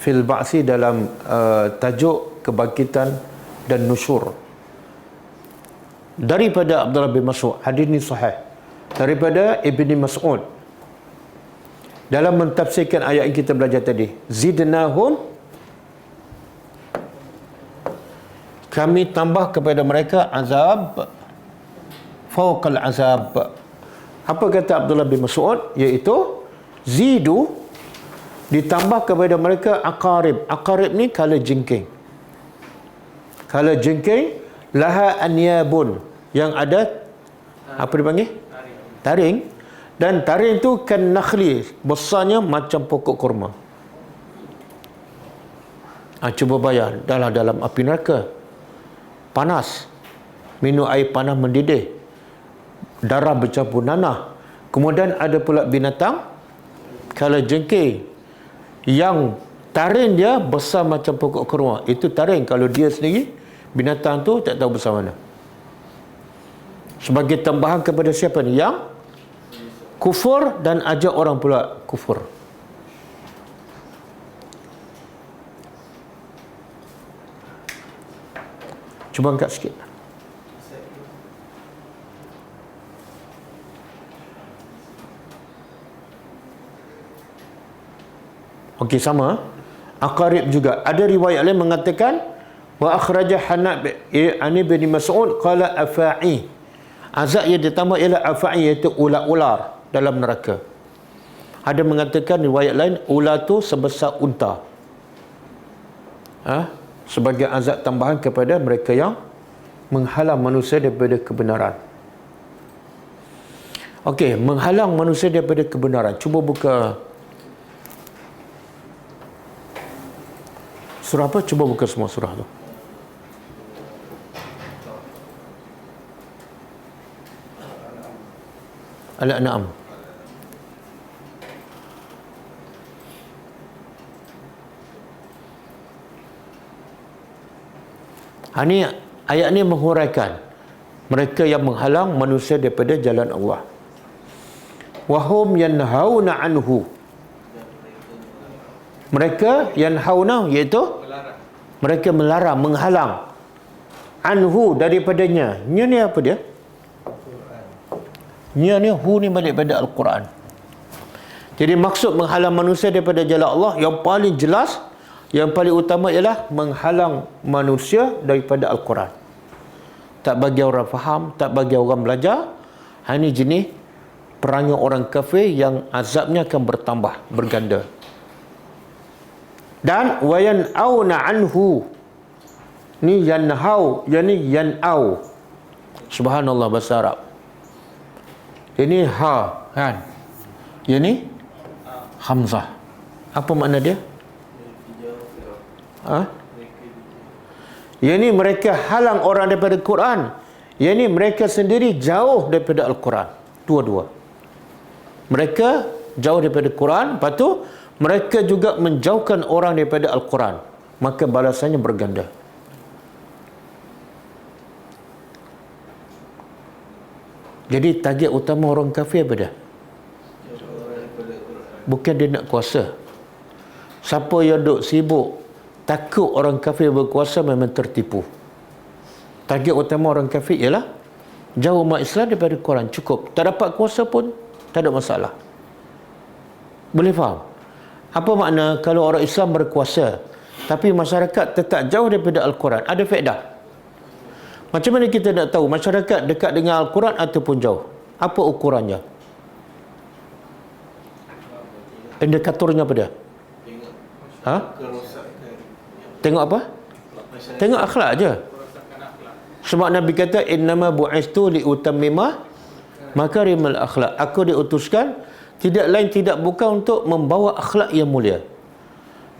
fil Ba'si, dalam tajuk kebangkitan dan nusyur. Daripada Abdullah bin Mas'ud, hadis ni sahih. Daripada Ibni Mas'ud, dalam mentafsirkan ayat yang kita belajar tadi, zidnahum, kami tambah kepada mereka azab fauqal azab. Apa kata Abdullah bin Mas'ud? Iaitu zidu, ditambah kepada mereka aqarib. Aqarib ni kala jengking. Kala jengking, laha anyabun, yang ada apa dipanggil? Taring. Dan taring tu kan nakhli, besarnya macam pokok kurma. Cuba bayar, dalam api neraka, panas, minum air panas mendidih, darah bercampur nanah. Kemudian ada pula binatang kala jengking, yang taring dia besar macam pokok kurma. Itu taring. Kalau dia sendiri, binatang tu tak tahu besar mana. Sebagai tambahan kepada siapa ni? Yang kufur dan ajak orang pula kufur. Cuba angkat sikit. Okey, sama. Aqarib juga. Ada riwayat lain mengatakan wa akhraja Hanab ani bin Mas'ud qala afa'i. Azab yang ditambah ialah afa'i, iaitu ular-ular dalam neraka. Ada mengatakan riwayat lain ular tu sebesar unta. Sebagai azab tambahan kepada mereka yang menghalang manusia daripada kebenaran. Okey, menghalang manusia daripada kebenaran. Cuba buka surah apa? Cuba buka semua surah tu. Al-An'am. Ini ayat ni menghuraikan mereka yang menghalang manusia daripada jalan Allah. Wahum yanhauna anhu. Mereka yanhauna, iaitu mereka melarang, menghalang, anhu, daripadanya. Ni apa dia? Ni hu ni balik pada Al-Quran. Jadi maksud menghalang manusia daripada jalan Allah yang paling jelas, yang paling utama ialah menghalang manusia daripada Al-Quran. Tak bagi orang faham, tak bagi orang belajar. Ini jenis perangai orang kafir yang azabnya akan bertambah, berganda. Dan wayan'auna anhu. Ni yanhau, yani yan'au. Subhanallah bahasa Arab. Ini ha kan. Ini hamzah. Apa makna dia? Ha? Yani mereka halang orang daripada Quran. Yani mereka sendiri jauh daripada Al-Quran. Dua-dua. Mereka jauh daripada Quran, lepas tu mereka juga menjauhkan orang daripada Al-Quran. Maka balasannya berganda. Jadi target utama orang kafir apa dah? Bukan dia nak kuasa. Siapa yang duk sibuk takut orang kafir berkuasa memang tertipu. Target utama orang kafir ialah jauh umat Islam daripada Quran. Cukup. Tak dapat kuasa pun tak ada masalah. Boleh faham? Apa makna kalau orang Islam berkuasa tapi masyarakat tetap jauh daripada Al-Quran? Ada faedah. Macam mana kita nak tahu masyarakat dekat dengan Al-Quran ataupun jauh? Apa ukurannya? Indikatornya apa dia? Ha? Tengok apa? Tengok akhlak je. Sebab Nabi kata innama bu'istu liutammima makarimal akhlak. Aku diutuskan tidak lain tidak bukan untuk membawa akhlak yang mulia.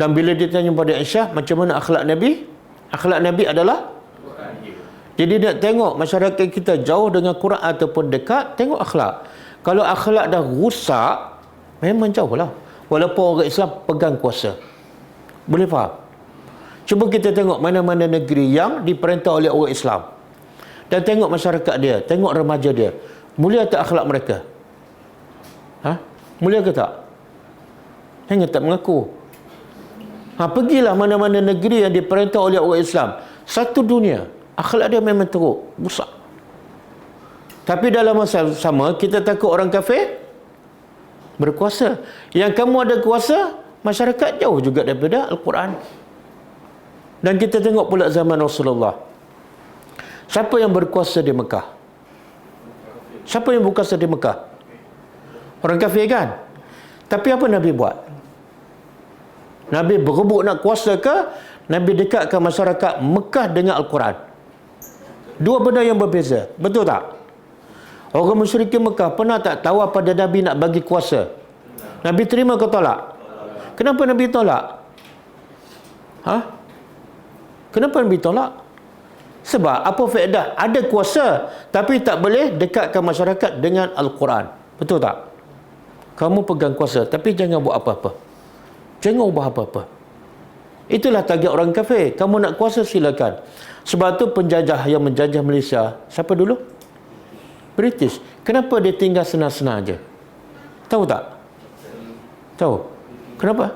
Dan bila ditanya pada Aisyah macam mana akhlak Nabi? Akhlak Nabi adalah jadi nak tengok masyarakat kita jauh dengan Quran ataupun dekat, tengok akhlak. Kalau akhlak dah rusak, memang jauh lah. Walaupun orang Islam pegang kuasa. Boleh faham? Cuba kita tengok mana-mana negeri yang diperintah oleh orang Islam. Dan tengok masyarakat dia, tengok remaja dia. Mulia tak akhlak mereka? Ha? Mulia ke tak? Hanya tak mengaku. Pergilah mana-mana negeri yang diperintah oleh orang Islam. Satu dunia. Akhlak dia memang teruk, rusak. Tapi dalam masa sama, kita takut orang kafir berkuasa. Yang kamu ada kuasa, masyarakat jauh juga daripada Al-Quran. Dan kita tengok pula zaman Rasulullah. Siapa yang berkuasa di Mekah? Siapa yang berkuasa di Mekah? Orang kafir kan? Tapi apa Nabi buat? Nabi berebut nak kuasa ke? Nabi dekatkan masyarakat Mekah dengan Al-Quran. Dua benda yang berbeza. Betul tak? Orang musyrikin Mekah pernah tak tawar pada Nabi nak bagi kuasa? Nabi terima ke tolak? Kenapa Nabi tolak? Kenapa Nabi tolak? Sebab apa faedah? Ada kuasa tapi tak boleh dekatkan masyarakat dengan Al-Quran. Betul tak? Kamu pegang kuasa tapi jangan buat apa-apa. Jangan ubah apa-apa. Itulah target orang kafir. Kamu nak kuasa silakan. Sebab tu penjajah yang menjajah Malaysia, siapa dulu? British. Kenapa dia tinggal senang-senang aja? Tahu tak? Tahu. Kenapa?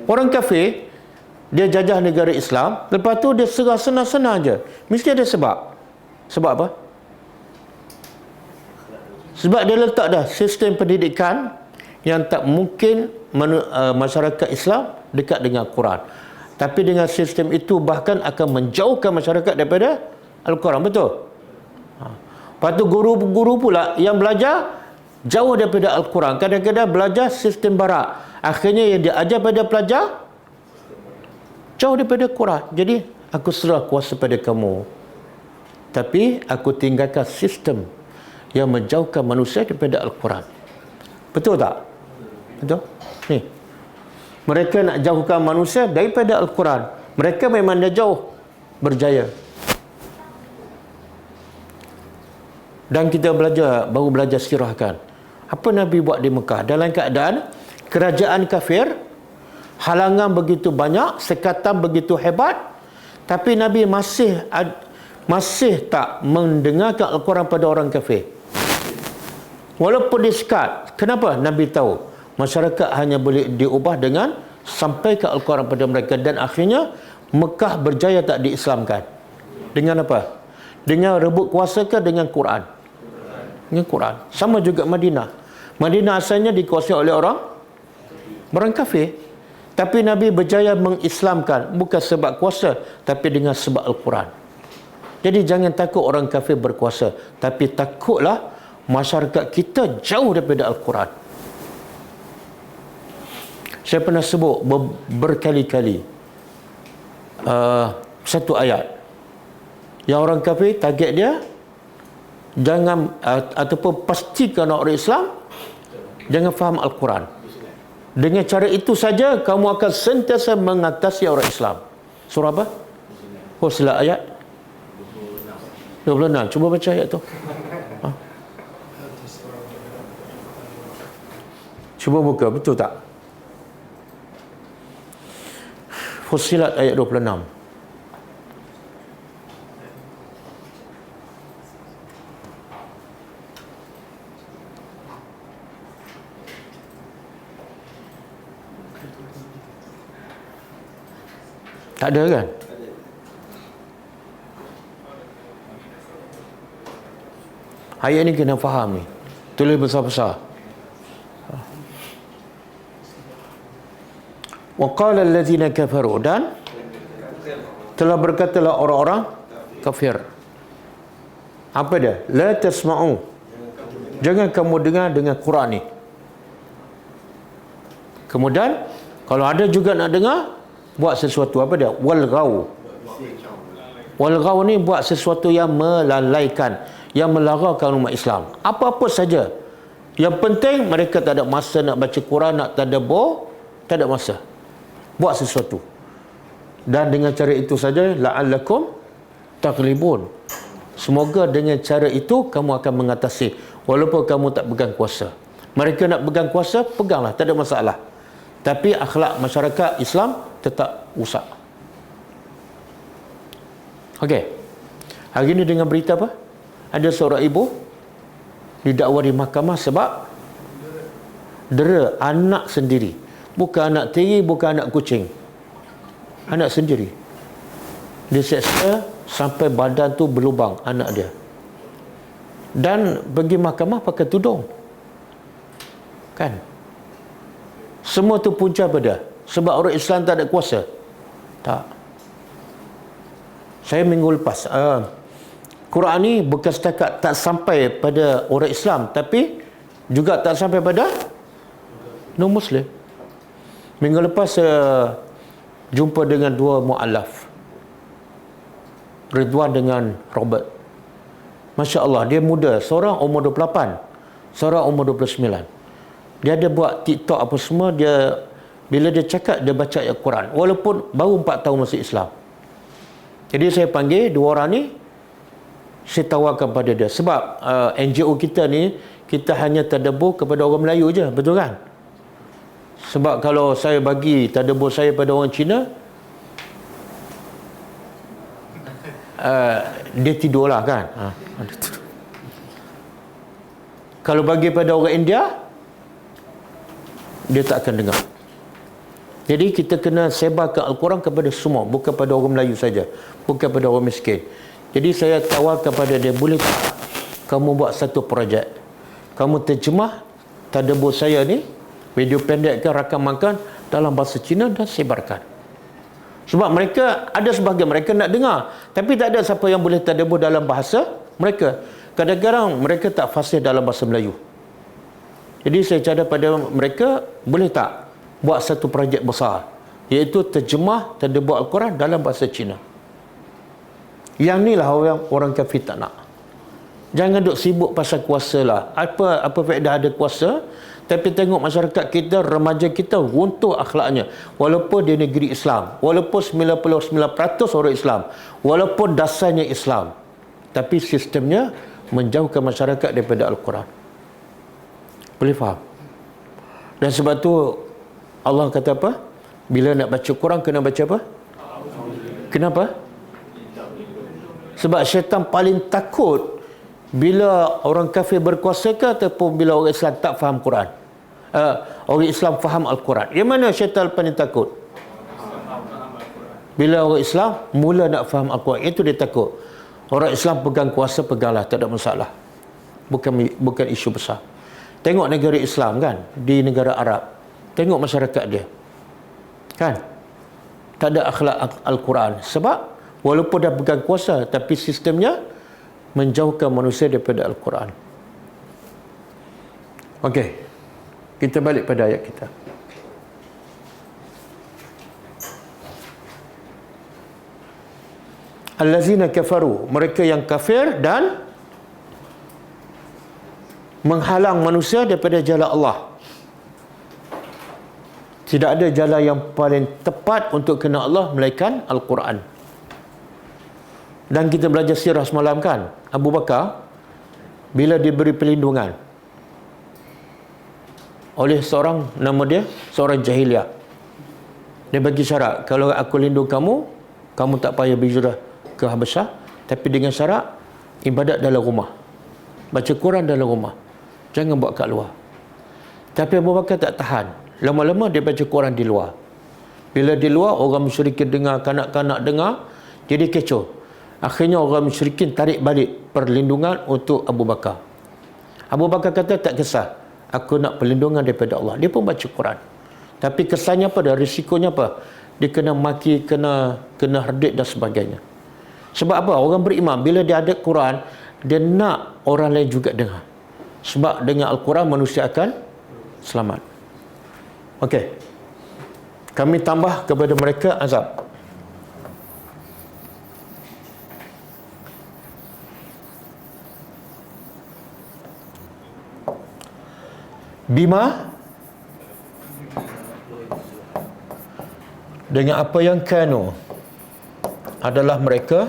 Orang kafir, dia jajah negara Islam, lepas tu dia serah senang-senang aja. Mesti ada sebab. Sebab apa? Sebab dia letak dah sistem pendidikan yang tak mungkin masyarakat Islam dekat dengan Quran. Tapi dengan sistem itu bahkan akan menjauhkan masyarakat daripada Al-Quran. Betul? Lepas tu guru-guru pula yang belajar jauh daripada Al-Quran. Kadang-kadang belajar sistem barat. Akhirnya yang dia ajar pada pelajar jauh daripada Quran. Jadi aku serah kuasa pada kamu. Tapi aku tinggalkan sistem yang menjauhkan manusia daripada Al-Quran. Betul tak? Betul? Ni. Mereka nak jauhkan manusia daripada Al-Quran. Mereka memang dah jauh. Berjaya. Dan kita baru belajar sirah kan. Apa Nabi buat di Mekah? Dalam keadaan kerajaan kafir, halangan begitu banyak, sekatan begitu hebat, tapi Nabi masih tak mendengarkan Al-Quran pada orang kafir. Walaupun disekat. Kenapa? Nabi tahu masyarakat hanya boleh diubah dengan sampaikan Al-Quran pada mereka. Dan akhirnya Mekah berjaya tak diislamkan. Dengan apa? Dengan rebut kuasa ke dengan Quran? Dengan Quran. Sama juga Madinah. Madinah asalnya dikuasai oleh orang kafir. Tapi Nabi berjaya mengislamkan. Bukan sebab kuasa, tapi dengan sebab Al-Quran. Jadi jangan takut orang kafir berkuasa. Tapi takutlah masyarakat kita jauh daripada Al-Quran. Saya pernah sebut berkali-kali satu ayat yang orang kafir target dia jangan ataupun pastikan orang Islam jangan faham Al-Quran. Dengan cara itu saja kamu akan sentiasa mengatasi orang Islam. Surah apa? Fussilat ayat 26. Cuba baca ayat tu. Cuba buka, betul tak? Fussilat ayat 26. Tak ada kan? Ayat ni kena faham ni. Tulis besar-besar. Wa qala allazina kafaru, dan telah berkatalah orang-orang kafir. Apa dia? La tasma'u. Jangan kamu dengar dengan Quran ni. Kemudian kalau ada juga nak dengar, buat sesuatu. Apa dia? Walghaw. Walghaw ni buat sesuatu yang melalaikan, yang melarangkan umat Islam. Apa-apa saja. Yang penting mereka tak ada masa nak baca Quran, nak tadabbur, tak ada masa. Buat sesuatu. Dan dengan cara itu saja la'allakum taghlibun. Semoga dengan cara itu kamu akan mengatasi walaupun kamu tak pegang kuasa. Mereka nak pegang kuasa, peganglah, tak ada masalah. Tapi akhlak masyarakat Islam tetap rusak. Okey. Hari ini dengan berita apa? Ada seorang ibu didakwa di mahkamah sebab dera anak sendiri. Bukan anak tiri, bukan anak kucing. Anak sendiri. Dia seksa sampai badan tu berlubang anak dia. Dan pergi mahkamah pakai tudung. Kan? Semua tu punca pada sebab orang Islam tak ada kuasa. Tak. Saya minggu lepas Quran ni bukan setakat tak sampai pada orang Islam, tapi juga tak sampai pada non-Muslim. Minggu lepas saya jumpa dengan dua mu'alaf, Ridwan dengan Robert. Masya Allah, dia muda. Seorang umur 28, seorang umur 29. Dia ada buat TikTok apa semua. Dia bila dia cakap, dia baca ayat Quran walaupun baru 4 tahun masuk Islam. Jadi saya panggil dua orang ni, saya tawarkan pada dia. Sebab NGO kita ni, kita hanya tadabbur kepada orang Melayu je, betul kan? Sebab kalau saya bagi tadabbur saya pada orang Cina, dia tidurlah kan. Dia tidur. Kalau bagi pada orang India, dia tak akan dengar. Jadi kita kena sebarkan Al-Quran kepada semua, bukan pada orang Melayu saja, bukan pada orang miskin. Jadi saya tawarkan kepada dia, boleh tak kamu buat satu projek, kamu terjemah tadabbur saya ni, video pendek ke rakaman dalam bahasa Cina dan sebarkan. Sebab mereka, ada sebahagian mereka nak dengar, tapi tak ada siapa yang boleh tadabbur dalam bahasa mereka. Kadang-kadang mereka tak fasih dalam bahasa Melayu. Jadi saya cadar pada mereka, boleh tak buat satu projek besar, iaitu terjemah tadabbur Al-Quran dalam bahasa Cina. Yang ni lah orang kafir tak nak. Jangan duk sibuk pasal kuasa lah. Apa faedah ada kuasa, tapi tengok masyarakat kita, remaja kita runtuh akhlaknya. Walaupun dia negeri Islam, walaupun 99% orang Islam, walaupun dasarnya Islam, tapi sistemnya menjauhkan masyarakat daripada Al-Quran. Boleh faham? Dan sebab tu Allah kata apa? Bila nak baca Quran kena baca apa? Kenapa? Sebab syaitan paling takut bila orang kafir berkuasa ke ataupun bila orang Islam tak faham Quran. Orang Islam faham Al-Quran. Yang mana syaitan paling takut? Bila orang Islam mula nak faham Al-Quran, itu dia takut. Orang Islam pegang kuasa, peganglah, tak ada masalah. Bukan isu besar. Tengok negara Islam kan, di negara Arab. Tengok masyarakat dia. Kan? Tak ada akhlak Al-Quran. Sebab walaupun dah pegang kuasa, tapi sistemnya menjauhkan manusia daripada Al-Quran. Okey. Kita balik pada ayat kita. Allazina kafaru, mereka yang kafir dan menghalang manusia daripada jalan Allah. Tidak ada jalan yang paling tepat untuk kenal Allah melainkan Al-Quran. Dan kita belajar sirah semalam kan, Abu Bakar bila diberi perlindungan oleh seorang, nama dia seorang jahiliah, dia bagi syarat, kalau aku lindung kamu, kamu tak payah berhijrah ke Habasyah, tapi dengan syarat ibadat dalam rumah, baca Quran dalam rumah, jangan buat kat luar. Tapi Abu Bakar tak tahan, lama-lama dia baca Quran di luar. Bila di luar, orang musyrikin dengar, kanak-kanak dengar, jadi kecoh. Akhirnya orang musyrikin tarik balik perlindungan untuk Abu Bakar. Abu Bakar kata, tak kisah, aku nak perlindungan daripada Allah. Dia pun baca Quran. Tapi kesannya apa dah? Risikonya apa? Dia kena maki, kena herdik dan sebagainya. Sebab apa? Orang beriman, bila dia ada Quran, dia nak orang lain juga dengar. Sebab dengan Al-Quran manusia akan selamat. Okey. Kami tambah kepada mereka azab. Bima, dengan apa yang kanu, adalah mereka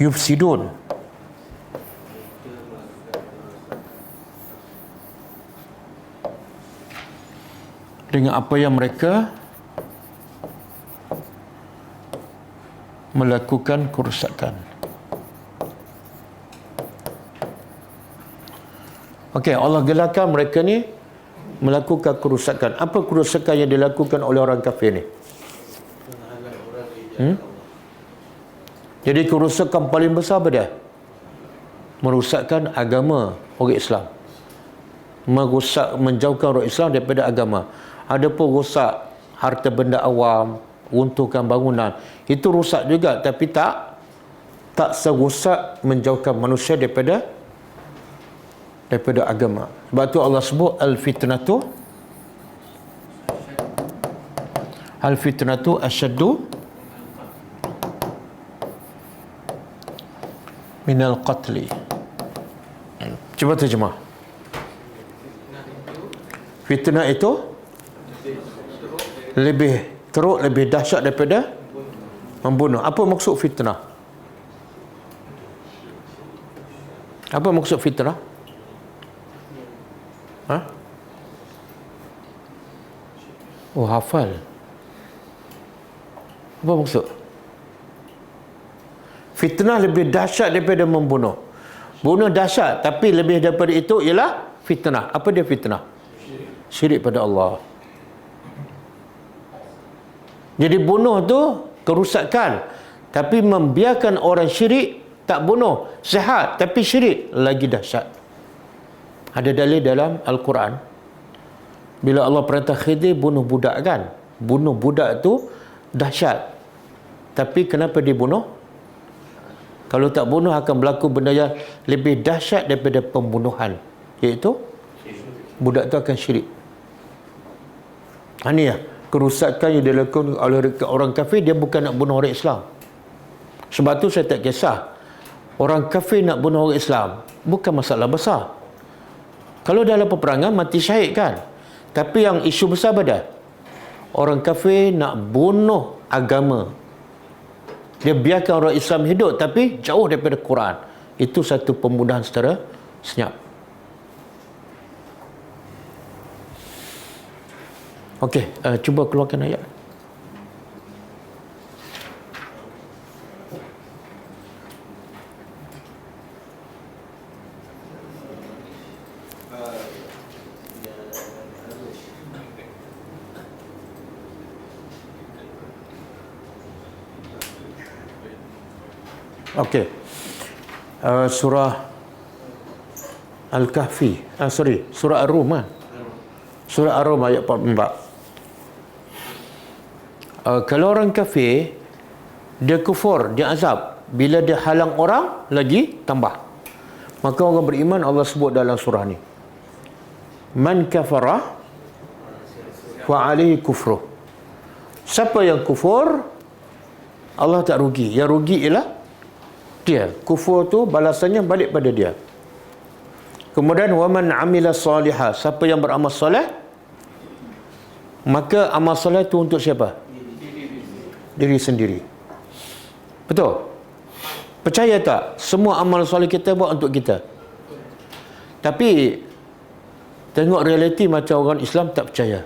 yufsidun, dengan apa yang mereka melakukan kerusakan. Okey, Allah gelarkan mereka ni melakukan kerusakan. Apa kerusakan yang dilakukan oleh orang kafir ni? Jadi kerusakan paling besar apa dia? Merosakkan agama orang Islam. Menjauhkan orang Islam daripada agama. Ada pun rosak harta benda awam, runtuhkan bangunan. Itu rosak juga, tapi tak serosak menjauhkan manusia daripada agama. Sebab tu Allah sebut al-fitnatu asyaddu minal qatli. Cuba terjemah. Fitnah itu lebih teruk, lebih dahsyat daripada membunuh. Apa maksud fitnah? Apa maksud fitnah? Ha? Oh, hafal. Apa maksud? Fitnah lebih dahsyat daripada membunuh. Bunuh dahsyat, tapi lebih daripada itu ialah fitnah. Apa dia fitnah? Syirik pada Allah. Jadi bunuh tu kerusakan, tapi membiarkan orang syirik tak bunuh, sihat tapi syirik, lagi dahsyat. Ada dalil dalam Al-Quran. Bila Allah perintah Khidir bunuh budak kan? Bunuh budak tu dahsyat. Tapi kenapa dibunuh? Kalau tak bunuh akan berlaku benda yang lebih dahsyat daripada pembunuhan. Iaitu budak tu akan syirik. Ini ya, kerusakan yang dilakukan oleh orang kafir, dia bukan nak bunuh orang Islam. Sebab tu saya tak kisah. Orang kafir nak bunuh orang Islam, bukan masalah besar. Kalau dalam peperangan mati syahid kan. Tapi yang isu besar pada orang kafir nak bunuh agama. Dia biarkan orang Islam hidup tapi jauh daripada Quran. Itu satu pembunuhan secara senyap. Okey, cuba keluarkan ayat. Okey. Surah Al-Kahfi. Surah Ar-Rum kan? Surah Ar-Rum ayat 44. Kalau orang kafir, dia kufur, dia azab. Bila dia halang orang, lagi tambah. Maka orang beriman Allah sebut dalam surah ni. Man kafara fa alaihi kufruh. Siapa yang kufur, Allah tak rugi. Yang rugi ialah dia. Kufur tu balasannya balik pada dia. Kemudian waman amila salihah, siapa yang beramal soleh, maka amal soleh tu untuk siapa? Diri sendiri. Betul? Percaya tak? Semua amal soleh kita buat untuk kita. Tapi tengok realiti macam orang Islam tak percaya.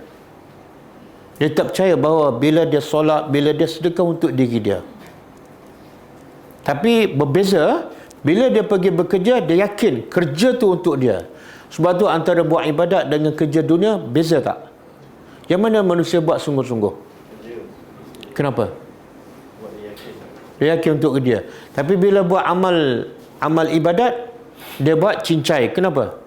Dia tak percaya bahawa bila dia solat, bila dia sedekah untuk diri dia. Tapi berbeza bila dia pergi bekerja, dia yakin kerja tu untuk dia. Sebab tu antara buat ibadat dengan kerja dunia beza tak? Yang mana manusia buat sungguh-sungguh? Kenapa? Dia yakin untuk dia. Tapi bila buat amal ibadat, dia buat cincai. Kenapa?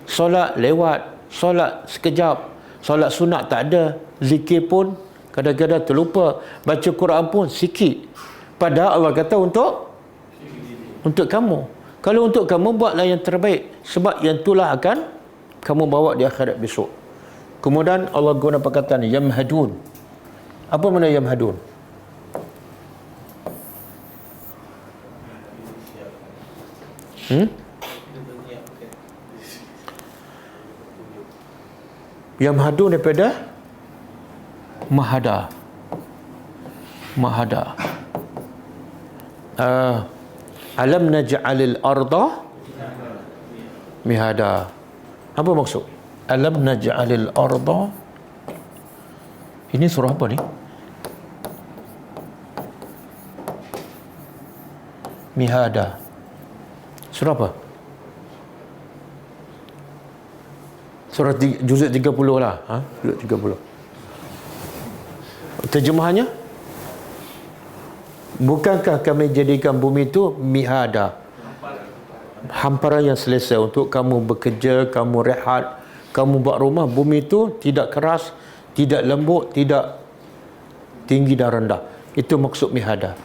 Solat lewat, solat sekejap, solat sunat tak ada, zikir pun kadang-kadang terlupa, baca Quran pun sikit. Padahal Allah kata untuk kamu. Kalau untuk kamu, buatlah yang terbaik. Sebab yang itulah akan kamu bawa di akhirat besok. Kemudian Allah guna perkataan yamhadun. Apa makna yamhadun? Yamhadun daripada mahada. Alam naj'alil arda mihada. Apa maksud? Alam naj'alil arda. Ini surah apa ni? Mihada. Surah apa? Surah juzuk 30 lah. Juzuk 30. Terjemahannya? Bukankah kami jadikan bumi itu mihada, hamparan yang selesa untuk kamu bekerja, kamu rehat, kamu buat rumah. Bumi itu tidak keras, tidak lembut, tidak tinggi dan rendah. Itu maksud mihada.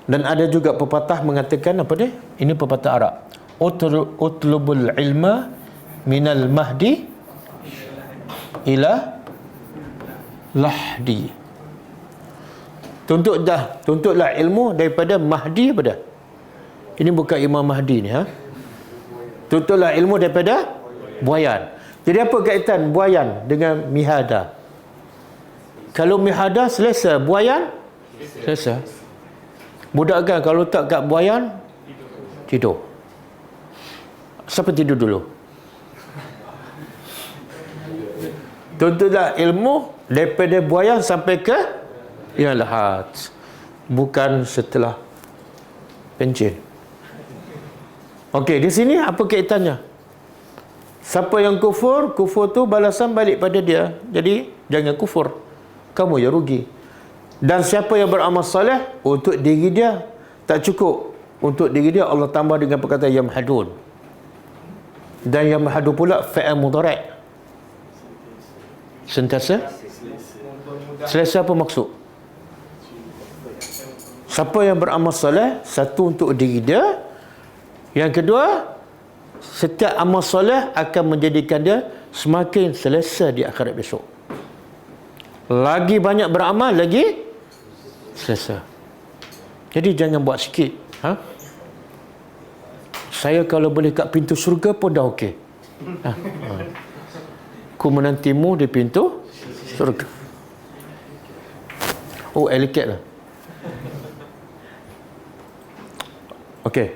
Dan ada juga pepatah mengatakan apa dia? Ini pepatah Arab. Utlubul ilma minal mahdi ila lahdi. Tuntutlah ilmu daripada Mahdi pada. Ini bukan Imam Mahdi ni, Tuntutlah ilmu daripada buayan. Jadi apa kaitan buayan dengan mihada? Kalau mihada selesa, buayan selesa. Budak kan kalau tak kat buayan tidur. Siapa tidur dulu? Tuntutlah ilmu daripada buayan sampai ke yang lahat, bukan setelah pencin. Okey, di sini apa kaitannya? Siapa yang kufur, kufur tu balasan balik pada dia. Jadi jangan kufur, kamu yang rugi. Dan siapa yang beramal soleh untuk diri dia, tak cukup untuk diri dia, Allah tambah dengan perkataan yamhadun. Dan yamhadun pula fa'il mudhari', sentiasa selesa. Apa maksud? Siapa yang beramal soleh, satu untuk diri dia. Yang kedua, setiap amal soleh akan menjadikan dia semakin selesa di akhirat besok. Lagi banyak beramal, lagi selesa. Jadi jangan buat sikit. Saya kalau boleh kat pintu syurga pun dah okey. Ku menantimu di pintu syurga. Oh, eliket lah. Okey.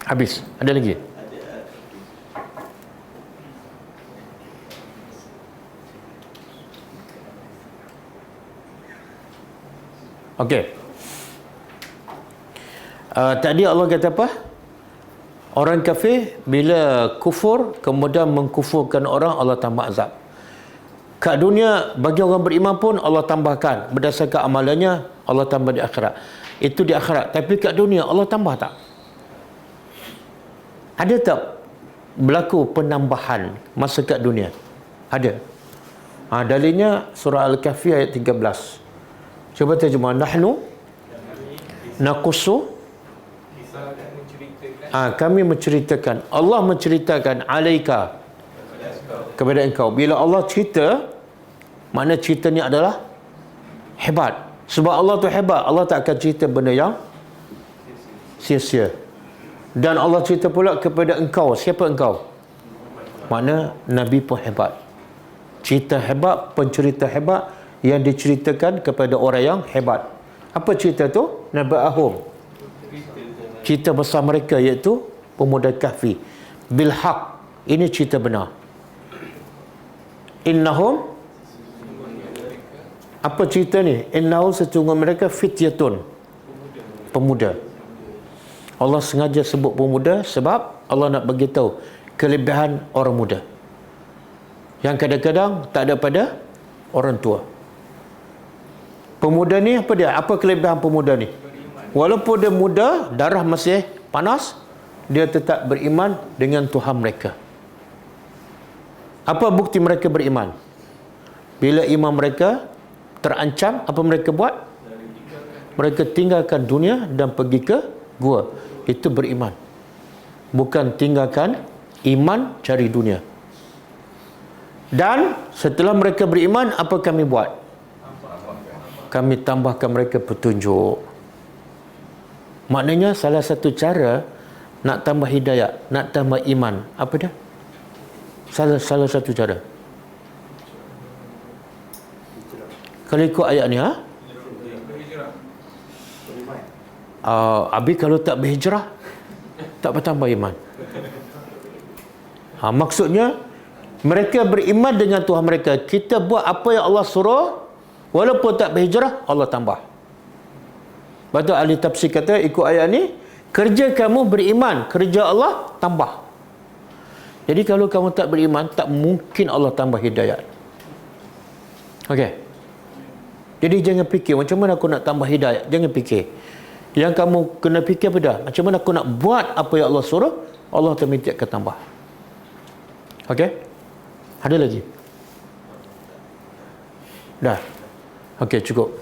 Habis. Ada lagi? Okey. Tadi Allah kata apa? Orang kafir bila kufur kemudian mengkufurkan orang, Allah tambah azab. Kat dunia bagi orang beriman pun Allah tambahkan berdasarkan amalannya, Allah tambah di akhirat. Itu di akhirat. Tapi kat dunia Allah tambah tak? Ada tak berlaku penambahan masa kat dunia? Ada. Dalilnya surah Al-Kahfi ayat 13. Cuba terjemah. Nahnu naqussu, kami menceritakan, Allah menceritakan alaika, kepada engkau. Bila Allah cerita, makna cerita ni adalah hebat. Sebab Allah tu hebat. Allah tak akan cerita benda yang sia-sia. Dan Allah cerita pula kepada engkau. Siapa engkau? Makna Nabi pun hebat. Cerita hebat, pencerita hebat yang diceritakan kepada orang yang hebat. Apa cerita tu? Naba'ahum. Cerita besar mereka iaitu pemuda Kahfi. Bilhaq. Ini cerita benar. Innahum, apa cerita ni? Innahum, sesungguhnya mereka fityatun, pemuda. Allah sengaja sebut pemuda sebab Allah nak bagi tahu kelebihan orang muda yang kadang-kadang tak ada pada orang tua. Pemuda ni apa dia? Apa kelebihan pemuda ni? Walaupun dia muda, darah masih panas, dia tetap beriman dengan Tuhan mereka. Apa bukti mereka beriman? Bila iman mereka terancam, apa mereka buat? Mereka tinggalkan dunia dan pergi ke gua. Itu beriman. Bukan tinggalkan iman cari dunia. Dan setelah mereka beriman, apa kami buat? Kami tambahkan mereka petunjuk. Maknanya salah satu cara nak tambah hidayah, nak tambah iman, apa dia? Salah satu cara. Kalau ikut ayat ni, Abi kalau tak berhijrah, tak bertambah iman. Maksudnya, mereka beriman dengan Tuhan mereka. Kita buat apa yang Allah suruh, walaupun tak berhijrah, Allah tambah. Lepas tu ahli tafsir kata, ikut ayat ni, kerja kamu beriman, kerja Allah tambah. Jadi kalau kamu tak beriman, tak mungkin Allah tambah hidayat. Okey. Jadi jangan fikir, macam mana aku nak tambah hidayat? Jangan fikir. Yang kamu kena fikir apa dah? Macam mana aku nak buat apa yang Allah suruh, Allah akan minta ke tambah. Okey? Ada lagi? Dah. Okey, cukup.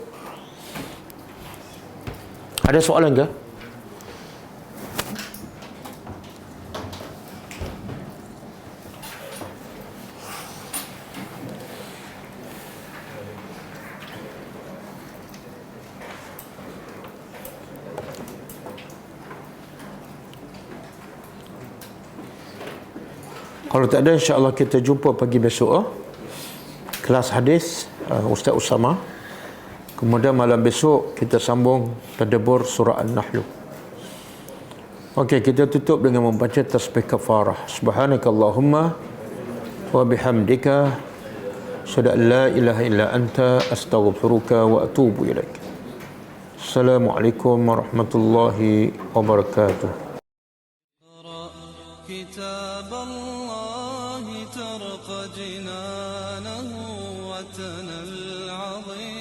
Ada soalan ke? Kalau tak ada, insya-Allah kita jumpa pagi besok. Kelas hadis Ustaz Usama. Kemudian malam besok kita sambung tadabbur surah An-Nahl. Okey, kita tutup dengan membaca tasbih kafarah. Subhanakallahumma wa bihamdika asyhadu an la ilaha illa anta astaghfiruka wa atubu ilaik. Assalamualaikum warahmatullahi wabarakatuh. كتاب الله ترق جنانه وتنى العظيم